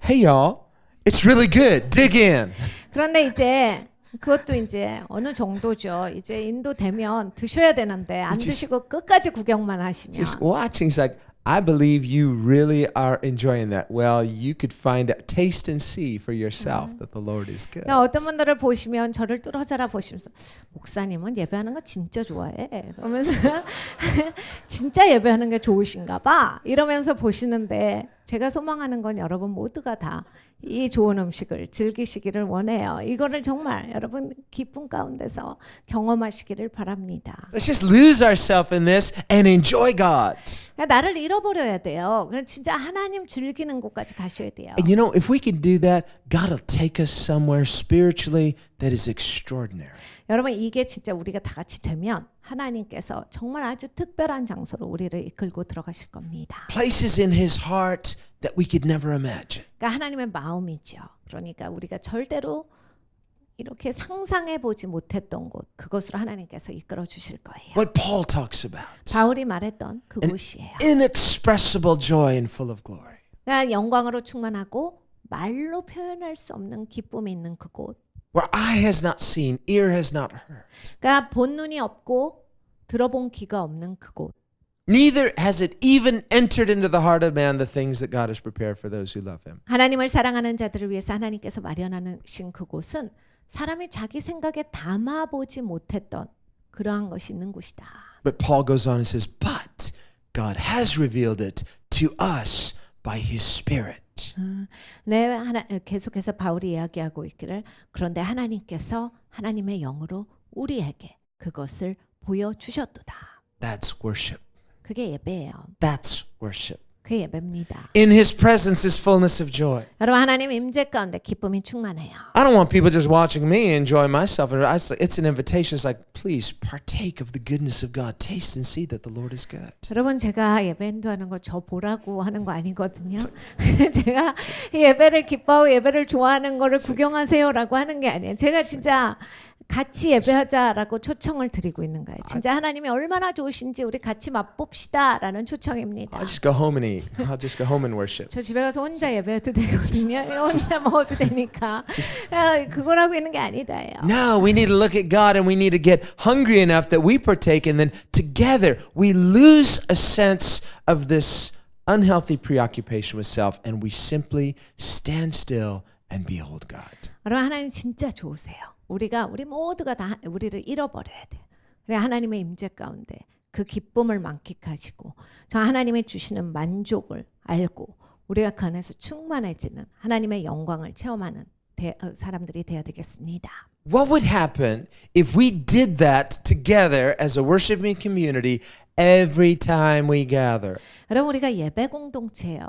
hey, y'all, it's really good. Dig in. 그런데 이제 그것도 이제 어느 정도죠. 이제 인도되면 드셔야 되는데 안 드시고 끝까지 구경만 하시면 Just watching is like, I believe you really are enjoying that. Well, you could find out, taste and see for yourself that the Lord is good. 어떤 분들을 보시면 저를 뚫어져라 보시면서 목사님은 예배하는 거 진짜 좋아해. 그러면서 진짜 예배하는 게 좋으신가 봐. 이러면서 보시는데 제가 소망하는 건 여러분 모두가 다 이 좋은 음식을 즐기시기를 원해요. 이거를 정말 여러분 기쁨 가운데서 경험하시기를 바랍니다. Let's just lose ourselves in this and enjoy God. 나를 잃어버려야 돼요. 그럼 진짜 하나님 즐기는 곳까지 가셔야 돼요. And you know, if we can do that, God will take us somewhere spiritually that is extraordinary. 여러분 이게 진짜 우리가 다 같이 되면 하나님께서 정말 아주 특별한 장소로 우리를 이끌고 들어가실 겁니다. Places in His heart that we could never imagine. 그러니까 하나님의 마음이죠. 그러니까 우리가 절대로 이렇게 상상해 보지 못했던 곳, 그것으로 하나님께서 이끌어 주실 거예요. What Paul talks about. 바울이 말했던 그곳이에요. Inexpressible joy and full of glory. 그러니까 영광으로 충만하고 말로 표현할 수 없는 기쁨이 있는 그곳. Where eye has not seen, ear has not heard. 그러니까 본 눈이 없고 들어본 귀가 없는 그곳. Neither has it even entered into the heart of man the things that God has prepared for those who love Him. 하나님을 사랑하는 자들을 위해서 하나님께서 마련하신 그곳은 사람이 자기 생각에 담아보지 못했던 그러한 것이 있는 곳이다. But Paul goes on and says, but God has revealed it to us by His Spirit. 계속해서 바울이 이야기하고 있기를 그런데 하나님께서 하나님의 영으로 우리에게 그것을 보여주셨도다. That's worship. 그게 예배예요. That's worship. 그 예배입니다. In His presence is fullness of joy. 여러분 하나님 임재 가운데 기쁨이 충만해요. I don't want people just watching me enjoy myself. It's an invitation. It's like, please partake of the goodness of God. Taste and see that the Lord is good. 여러분 제가 예배 인도하는 거 저 보라고 하는 거 아니거든요. 제가 예배를 기뻐하고 예배를 좋아하는 거를 구경하세요라고 하는 게 아니에요. 제가 진짜 같이 예배하자라고 초청을 드리고 있는 거예요. 진짜 하나님이 얼마나 좋으신지 우리 같이 맛봅시다라는 초청입니다. I'll just go home and eat. I'll just go home and worship. 저 집에 가서 혼자 예배해도 되거든요. 혼자 먹어도 되니까. 그걸 하고 있는 게 아니다예요. No, we need to look at God and we need to get hungry enough that we partake and then together we lose a sense of this unhealthy preoccupation with self and we simply stand still and behold God. 여러분 하나님 진짜 좋으세요. 우리 모두가 다 우리를 잃어버려야 돼. 그래 하나님의 임재 가운데 그 기쁨을 만끽하시고 저 하나님의 주시는 만족을 알고 우리가 그 안에서 충만해지는 하나님의 영광을 체험하는 사람들이 되어야 되겠습니다. What would happen if we did that together as a worshiping community every time we gather? 여러분 우리가 예배 공동체예요.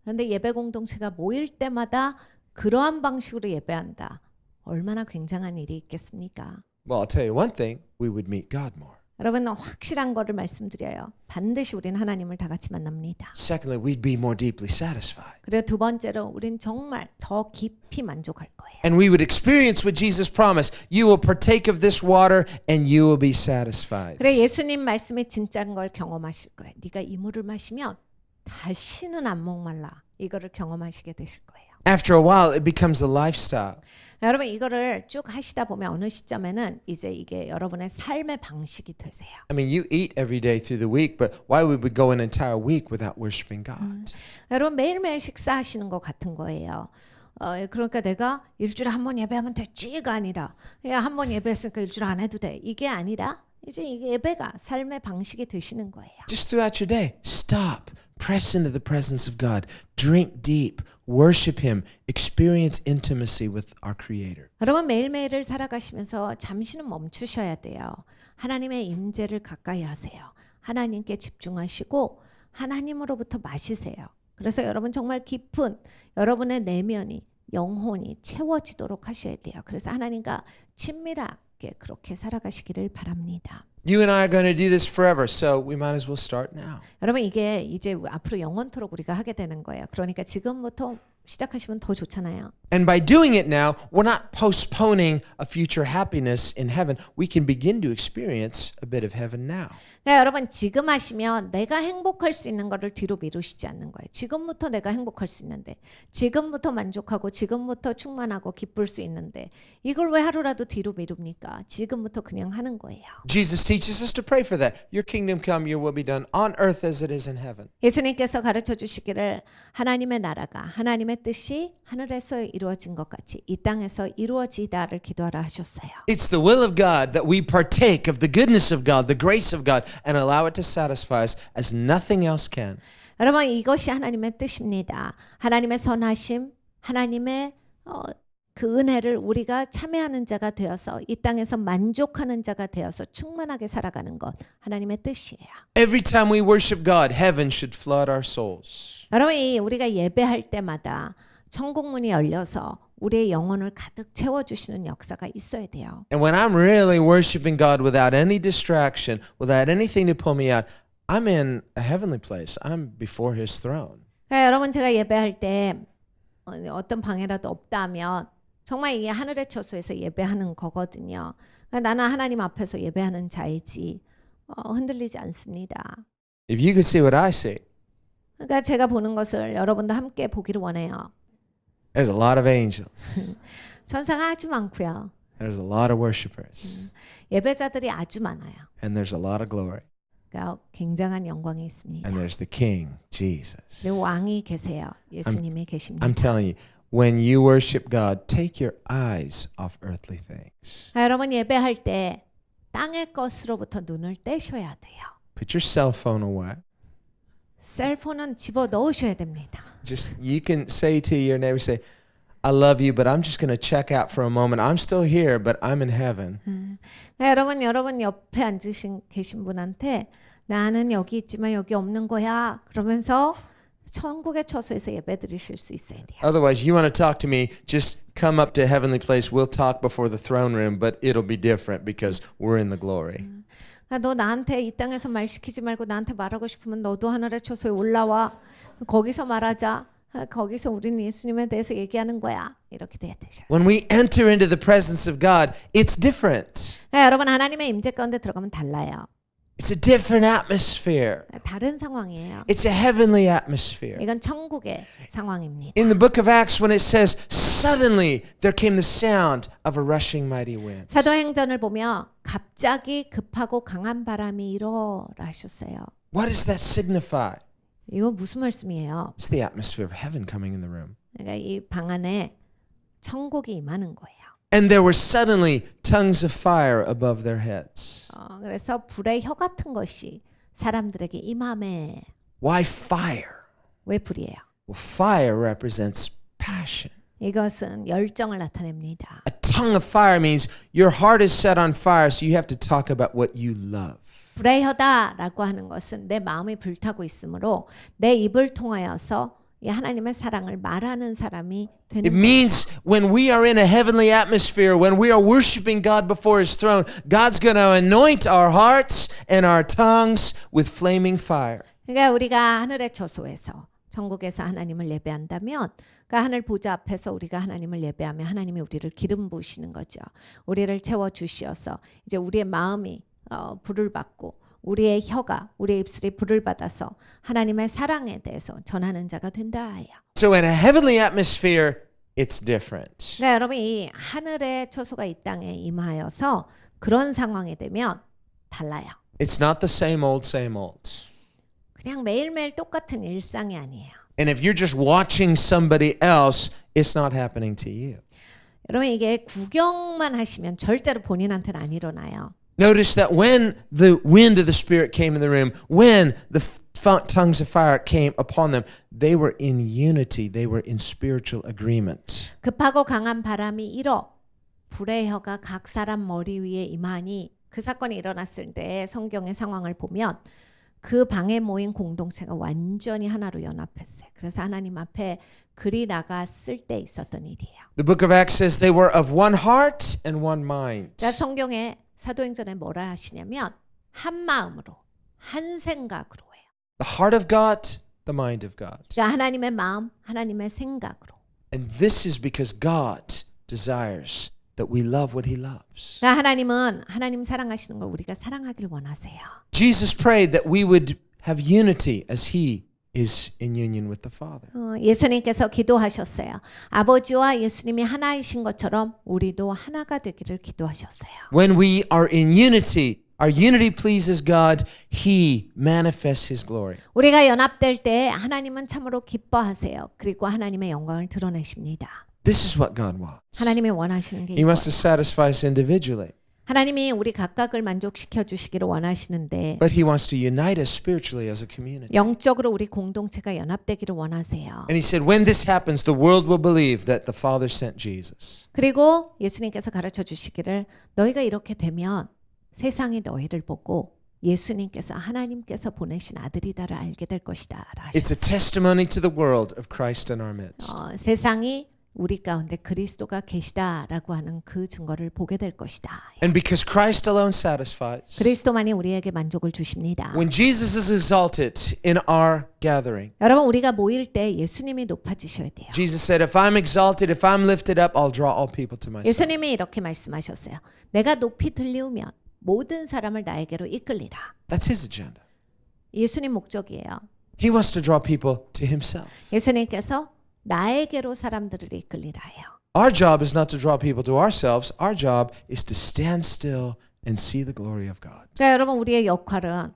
그런데 예배 공동체가 모일 때마다 그러한 방식으로 예배한다. 얼마나 굉장한 일이 있겠습니까? Well, I'll tell you one thing, we would meet God more. 여러분 확실한 거를 말씀드려요. 반드시 우리는 하나님을 다 같이 만납니다. Secondly, we'd be more deeply satisfied. 그리고 두 번째로 우린 정말 더 깊이 만족할 거예요. And we would experience what Jesus promised. You will partake of this water and you will be satisfied. 그래 예수님 말씀이 진짜인 걸 경험하실 거예요. 네가 이 물을 마시면 다시는 안 목말라. 이거를 경험하시게 되실 거예요. After a while, it becomes a lifestyle. 여러분 이거를 쭉 하시다 보면 어느 시점에는 이제 이게 여러분의 삶의 방식이 되세요. I mean, you eat every day through the week, but why would we go an entire week without worshiping God? 여러분 매일매일 식사하시는 것 같은 거예요. 그러니까 내가 일주일에 한 번 예배하면 됐지가 아니라 야, 한 번 예배했으니까 일주일 안 해도 돼. 이게 아니라 이제 이게 예배가 삶의 방식이 되시는 거예요. Just throughout your day, stop, press into the presence of God, drink deep, worship Him, experience intimacy with our Creator. 여러분 매일매일을 살아가시면서 잠시는 멈추셔야 돼요. 하나님의 임재를 가까이 하세요. 하나님께 집중하시고 하나님으로부터 마시세요. 그래서 여러분 정말 깊은 여러분의 내면이 영혼이 채워지도록 하셔야 돼요. 그래서 하나님과 친밀하게 그렇게 살아가시기를 바랍니다. You and I are going to do this forever, so we might as well start now. 여러분 이게 이제 앞으로 영원토록 우리가 하게 되는 거예요. 그러니까 지금부터 시작하시면 더 좋잖아요. And by doing it now, we're not postponing a future happiness in heaven. We can begin to experience a bit of heaven now. 네, 여러분 지금 하시면 내가 행복할 수 있는 거를 뒤로 미루시지 않는 거예요. 지금부터 내가 행복할 수 있는데 지금부터 만족하고 지금부터 충만하고 기쁠 수 있는데 이걸 왜 하루라도 뒤로 미룹니까? 지금부터 그냥 하는 거예요. Jesus teaches us to pray for that. Your kingdom come, your will be done on earth as it is in heaven. 예수님께서 가르쳐 주시기를 하나님의 나라가 하나님의 뜻이 하늘에서 이루어진 것 같이 이 땅에서 이루어지다를 기도하라 하셨어요. It's the will of God that we partake of the goodness of God, the grace of God, and allow it to satisfy us as nothing else can. 여러분 이것이 하나님의 뜻입니다. 하나님의 선하심, 하나님의 그 은혜를 우리가 참여하는 자가 되어서 이 땅에서 만족하는 자가 되어서 충만하게 살아가는 것 하나님의 뜻이에요. Every time we worship God, heaven should flood our souls. 여러분 우리가 예배할 때마다 천국문이 열려서 우리의 영혼을 가득 채워주시는 역사가 있어야 돼요. And when I'm really worshiping God without any distraction, without anything to pull me out, I'm in a heavenly place. I'm before His throne. 그러니까 여러분 제가 예배할 때 어떤 방해라도 없다면 정말 이게 하늘의 처소에서 예배하는 거거든요. 그러니까 나는 하나님 앞에서 예배하는 자이지 흔들리지 않습니다. If you could see what I see, 그러니까 제가 보는 것을 여러분도 함께 보기를 원해요. there's a lot of angels. 천사가 아주 많고요. There's a lot of worshipers. 예배자들이 아주 많아요. And there's a lot of glory. 그러니까 굉장한 영광이 있습니다. And there's the King, Jesus. 그리고 왕이 계세요. 예수님이 계십니다. I'm telling you, when you worship God, take your eyes off earthly things. 여러분 예배할 때 땅의 것으로부터 눈을 떼셔야 돼요. Put your cell phone away. 셀폰은 집어 넣으셔야 됩니다. Just you can say to your neighbor, say, I love you, but I'm just going to check out for a moment. I'm still here, but I'm in heaven. 여러분 옆에 앉으신 계신 분한테 나는 여기 있지만 여기 없는 거야. 그러면서 천국의 처소에서 예배 드리실 수 있어야 돼요. Otherwise, you want to talk to me, just come up to heavenly place. We'll talk before the throne room, but it'll be different because we're in the glory. 너 나한테 이 땅에서 말 시키지 말고 나한테 말하고 싶으면 너도 하늘의 처소에 올라와. 거기서 말하자. 거기서 우리는 예수님에 대해서 얘기하는 거야. 이렇게 돼야 되죠. When we enter into the presence of God, it's different. 여러분 하나님의 임재 가운데 들어가면 달라요. It's a different atmosphere. 다른 상황이에요. It's a heavenly atmosphere. 이건 천국의 상황입니다. In the book of Acts, when it says, suddenly there came the sound of a rushing mighty wind. 사도행전을 보며 갑자기 급하고 강한 바람이 일어라 하셨어요. What does that signify? 이거 무슨 말씀이에요? It's the atmosphere of heaven coming in the room. 그러니까 이 방 안에 천국이 임하는 거예요. And there were suddenly tongues of fire above their heads. 그래서 불의 혀 같은 것이 사람들에게 임함에. Why fire? 왜 불이에요? Well, fire represents passion. 이것은 열정을 나타냅니다. A tongue of fire means your heart is set on fire, so you have to talk about what you love. 불의 혀다라고 하는 것은 내 마음이 불타고 있으므로 내 입을 통하여서 이 하나님의 사랑을 말하는 사람이 되는 It means when we are in a heavenly atmosphere, when we are worshiping God before His throne, God's going to anoint our hearts and our tongues with flaming fire. 그러니까 우리가 하늘의 처소에서 천국에서 하나님을 예배한다면 그 하늘 보좌 앞에서 우리가 하나님을 예배하면 하나님이 우리를 기름 부으시는 거죠. 우리를 채워 주시어서 이제 우리의 마음이 불을 받고 우리의 혀가 우리의 입술이 불을 받아서 하나님의 사랑에 대해서 전하는 자가 된다예요. So in a heavenly atmosphere, it's different. 그러니까 여러분 이 하늘의 처소가 이 땅에 임하여서 그런 상황이 되면 달라요. It's not the same old, same old. 그냥 매일매일 똑같은 일상이 아니에요. And if you're just watching somebody else, it's not happening to you. 여러분 이게 구경만 하시면 절대로 본인한테는 안 일어나요. Notice that when the wind of the Spirit came in the room, when the tongues of fire came upon them, they were in unity. They were in spiritual agreement. 급하고 강한 바람이 일어 불의 혀가 각 사람 머리 위에 임하니 그 사건이 일어났을 때 성경의 상황을 보면 그 방에 모인 공동체가 완전히 하나로 연합했어요. 그래서 하나님 앞에 글이 나갔을 때 있었던 일이에요. The book of Acts says they were of one heart and one mind. 그러니까 성경에 사도행전에 뭐라 하시냐면 한 마음으로 한 생각으로 해요. The heart of God, the mind of God. 그러니까 하나님의 마음, 하나님의 생각으로. And this is because God desires that we love what He loves. 그러니까 하나님은 하나님 사랑하시는 걸 우리가 사랑하길 원하세요. Jesus prayed that we would have unity as He is in union with the Father. 예수님께서 기도하셨어요. 아버지와 예수님이 하나이신 것처럼 우리도 하나가 되기를 기도하셨어요. When we are in unity, our unity pleases God. He manifests His glory. 우리가 연합될 때 하나님은 참으로 기뻐하세요. 그리고 하나님의 영광을 드러내십니다. This is what God wants. 하나님이 원하시는 게 He wants to 이거예요. satisfy us individually, 하나님이 우리 각각을 만족시켜 주시기를 원하시는데 but He wants to unite us spiritually as a community. 영적으로 우리 공동체가 연합되기를 원하세요. And He said, when this happens, the world will believe that the Father sent Jesus. 그리고 예수님께서 가르쳐 주시기를 너희가 이렇게 되면 세상이 너희를 보고 예수님께서 하나님께서 보내신 아들이다를 알게 될 것이다. It's a testimony to the world of Christ in our midst. 세상이 우리 가운데 그리스도가 계시다라고 하는 그 증거를 보게 될 것이다. And because Christ alone satisfies, 그리스도만이 우리에게 만족을 주십니다. when Jesus is exalted in our gathering, 여러분 우리가 모일 때 예수님이 높아지셔야 돼요. Jesus said, if I'm exalted, if I'm lifted up, I'll draw all people to myself. 예수님이 이렇게 말씀하셨어요. 내가 높이 들리우면 모든 사람을 나에게로 이끌리라. That's His agenda. 예수님 목적이에요. He wants to draw people to Himself. 예수님께서 나에게로 사람들을 이끌리라 해요. Our job is not to draw people to ourselves. Our job is to stand still and see the glory of God. 자, 여러분 우리의 역할은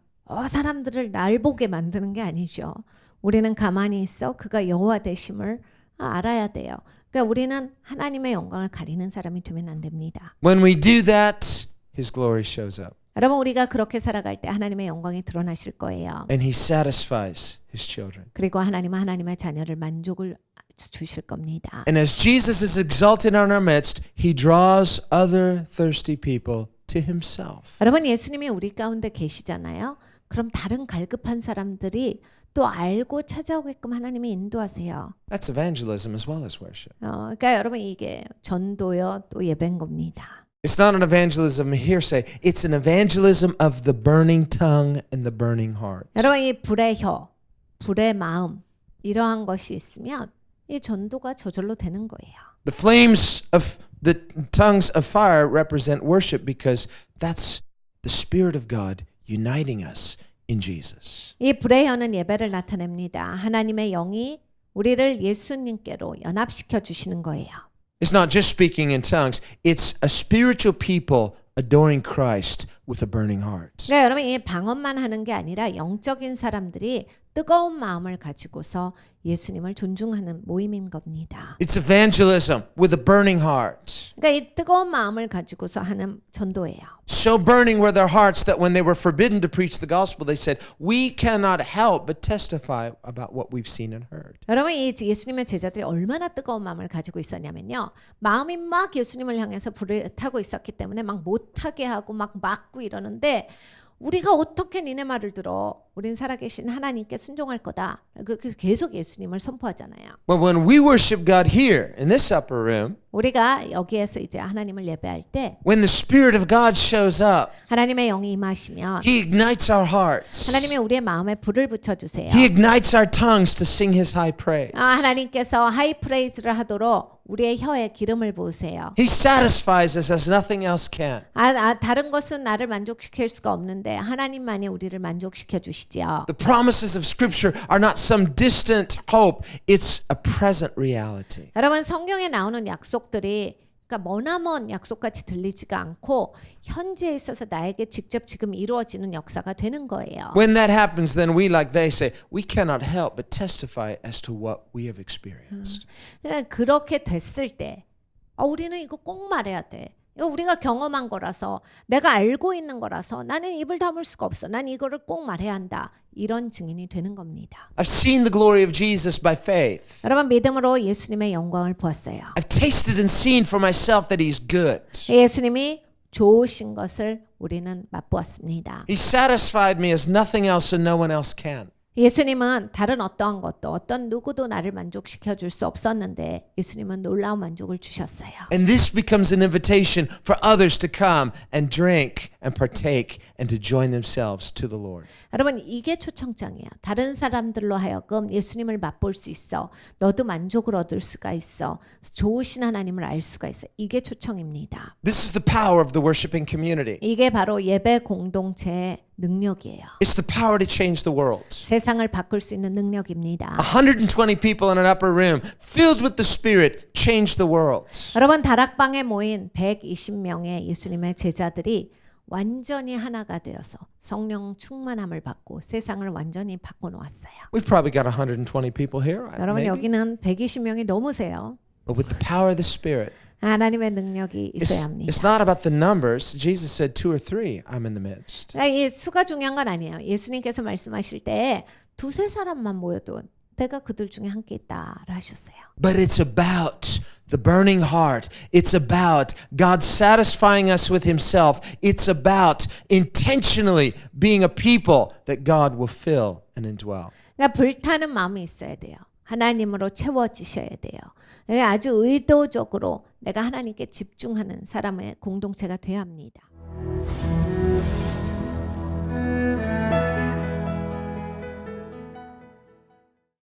사람들을 날 보게 만드는 게 아니죠. 우리는 가만히 있어 그가 여호와 되심을 알아야 돼요. 그러니까 우리는 하나님의 영광을 가리는 사람이 되면 안 됩니다. When we do that, His glory shows up. 여러분 우리가 그렇게 살아갈 때 하나님의 영광이 드러나실 거예요. And He satisfies His children. 그리고 하나님은 하나님의 자녀를 만족을 주실 겁니다. And as Jesus is exalted in our midst, He draws other thirsty people to Himself. 여러분 예수님이 우리 가운데 계시잖아요. 그럼 다른 갈급한 사람들이 또 알고 찾아오게끔 하나님이 인도하세요. That's evangelism as well as worship. 그러니까 여러분 이게 전도요 또 예배인 겁니다. It's not an evangelism hearsay. It's an evangelism of the burning tongue and the burning heart. 여러분 이 불의 혀, 불의 마음 이러한 것이 있으면 이 전도가 저절로 되는 거예요. The flames of the tongues of fire represent worship because that's the Spirit of God uniting us in Jesus. 이 불의 혀는 예배를 나타냅니다. 하나님의 영이 우리를 예수님께로 연합시켜 주시는 거예요. It's not just speaking in tongues. It's a spiritual people adoring Christ with a burning heart. 그러니까 여러분 이 방언만 하는 게 아니라 영적인 사람들이 뜨거운 마음을 가지고서 예수님을 존중하는 모임인 겁니다. It's evangelism with a burning heart. 그러니까 이 뜨거운 마음을 가지고서 하는 전도예요. So burning were their hearts that when they were forbidden to preach the gospel, they said, "We cannot help but testify about what we've seen and heard." 여러분 이 예수님의 제자들이 얼마나 뜨거운 마음을 가지고 있었냐면요. 마음이 막 예수님을 향해서 불을 타고 있었기 때문에 막 못하게 하고 막 막고 이러는데 우리가 어떻게 니네 말을 들어? 우린 살아계신 하나님께 순종할 거다. 계속 예수님을 선포하잖아요. But when we worship God here in this upper room, 우리가 여기에서 이제 하나님을 예배할 때 when the Spirit of God shows up, 하나님의 영이 임하시면 He ignites our hearts. 하나님이 우리의 마음에 불을 붙여주세요. He ignites our tongues to sing His high praise. 하나님께서 하이 프레이즈를 하도록 우리의 혀에 기름을 부으세요. He satisfies us as nothing else can. 다른 것은 나를 만족시킬 수가 없는데 하나님만이 우리를 만족시켜 주시지요. The promises of Scripture are not some distant hope. It's a present reality. 여러분 성경에 나오는 약속들이 그러니까 머나먼 약속같이 들리지가 않고 현재에 있어서 나에게 직접 지금 이루어지는 역사가 되는 거예요. When that happens, then we, like they say, we cannot help but testify as to what we have experienced. 그러니까 그렇게 됐을 때 우리는 이거 꼭 말해야 돼. 이거 우리가 경험한 거라서 내가 알고 있는 거라서 나는 입을 다물 수가 없어. 난 이거를 꼭 말해야 한다. 이런 증인이 되는 겁니다. I've seen the glory of Jesus by faith. 여러분 믿음으로 예수님의 영광을 보았어요. I've tasted and seen for myself that He's good. 예수님이 좋으신 것을 우리는 맛보았습니다. He satisfied me as nothing else and no one else can. 예수님은 다른 어떠한 것도 어떤 누구도 나를 만족시켜 줄 수 없었는데 예수님은 놀라운 만족을 주셨어요. And this becomes an invitation for others to come and drink and partake and to join themselves to the Lord. 여러분 이게 초청장이야. 다른 사람들로 하여금 예수님을 맛볼 수 있어. 너도 만족을 얻을 수가 있어. 좋으신 하나님을 알 수가 있어. 이게 초청입니다. This is the power of the worshiping community. 이게 바로 예배 공동체의 능력이에요. It's the power to change the world. 세상을 바꿀 수 있는 능력입니다. 120 people in an upper room filled with the Spirit change the world. 여러분 다락방에 모인 120명의 예수님의 제자들이 완전히 하나가 되어서 성령 충만함을 받고 세상을 완전히 바꿔놓았어요. We've probably got 120 people here. 여러분 Maybe. 여기는 120명이 넘으세요. But with the power of the Spirit, 하나님의 능력이 있어야 it's 합니다. not about the numbers. Jesus said 2 or 3, I'm in the midst. 이 수가 중요한 건 아니에요. 예수님께서 말씀하실 때 두세 사람만 모여도 내가 그들 중에 함께 있다라 하셨어요. But it's about the burning heart. It's about God satisfying us with Himself. It's about intentionally being a people that God will fill and indwell. 그러니까 불타는 마음이 있어야 돼요. 하나님으로 채워지셔야 돼요. 아주 의도적으로 내가 하나님께 집중하는 사람의 공동체가 되어야 합니다.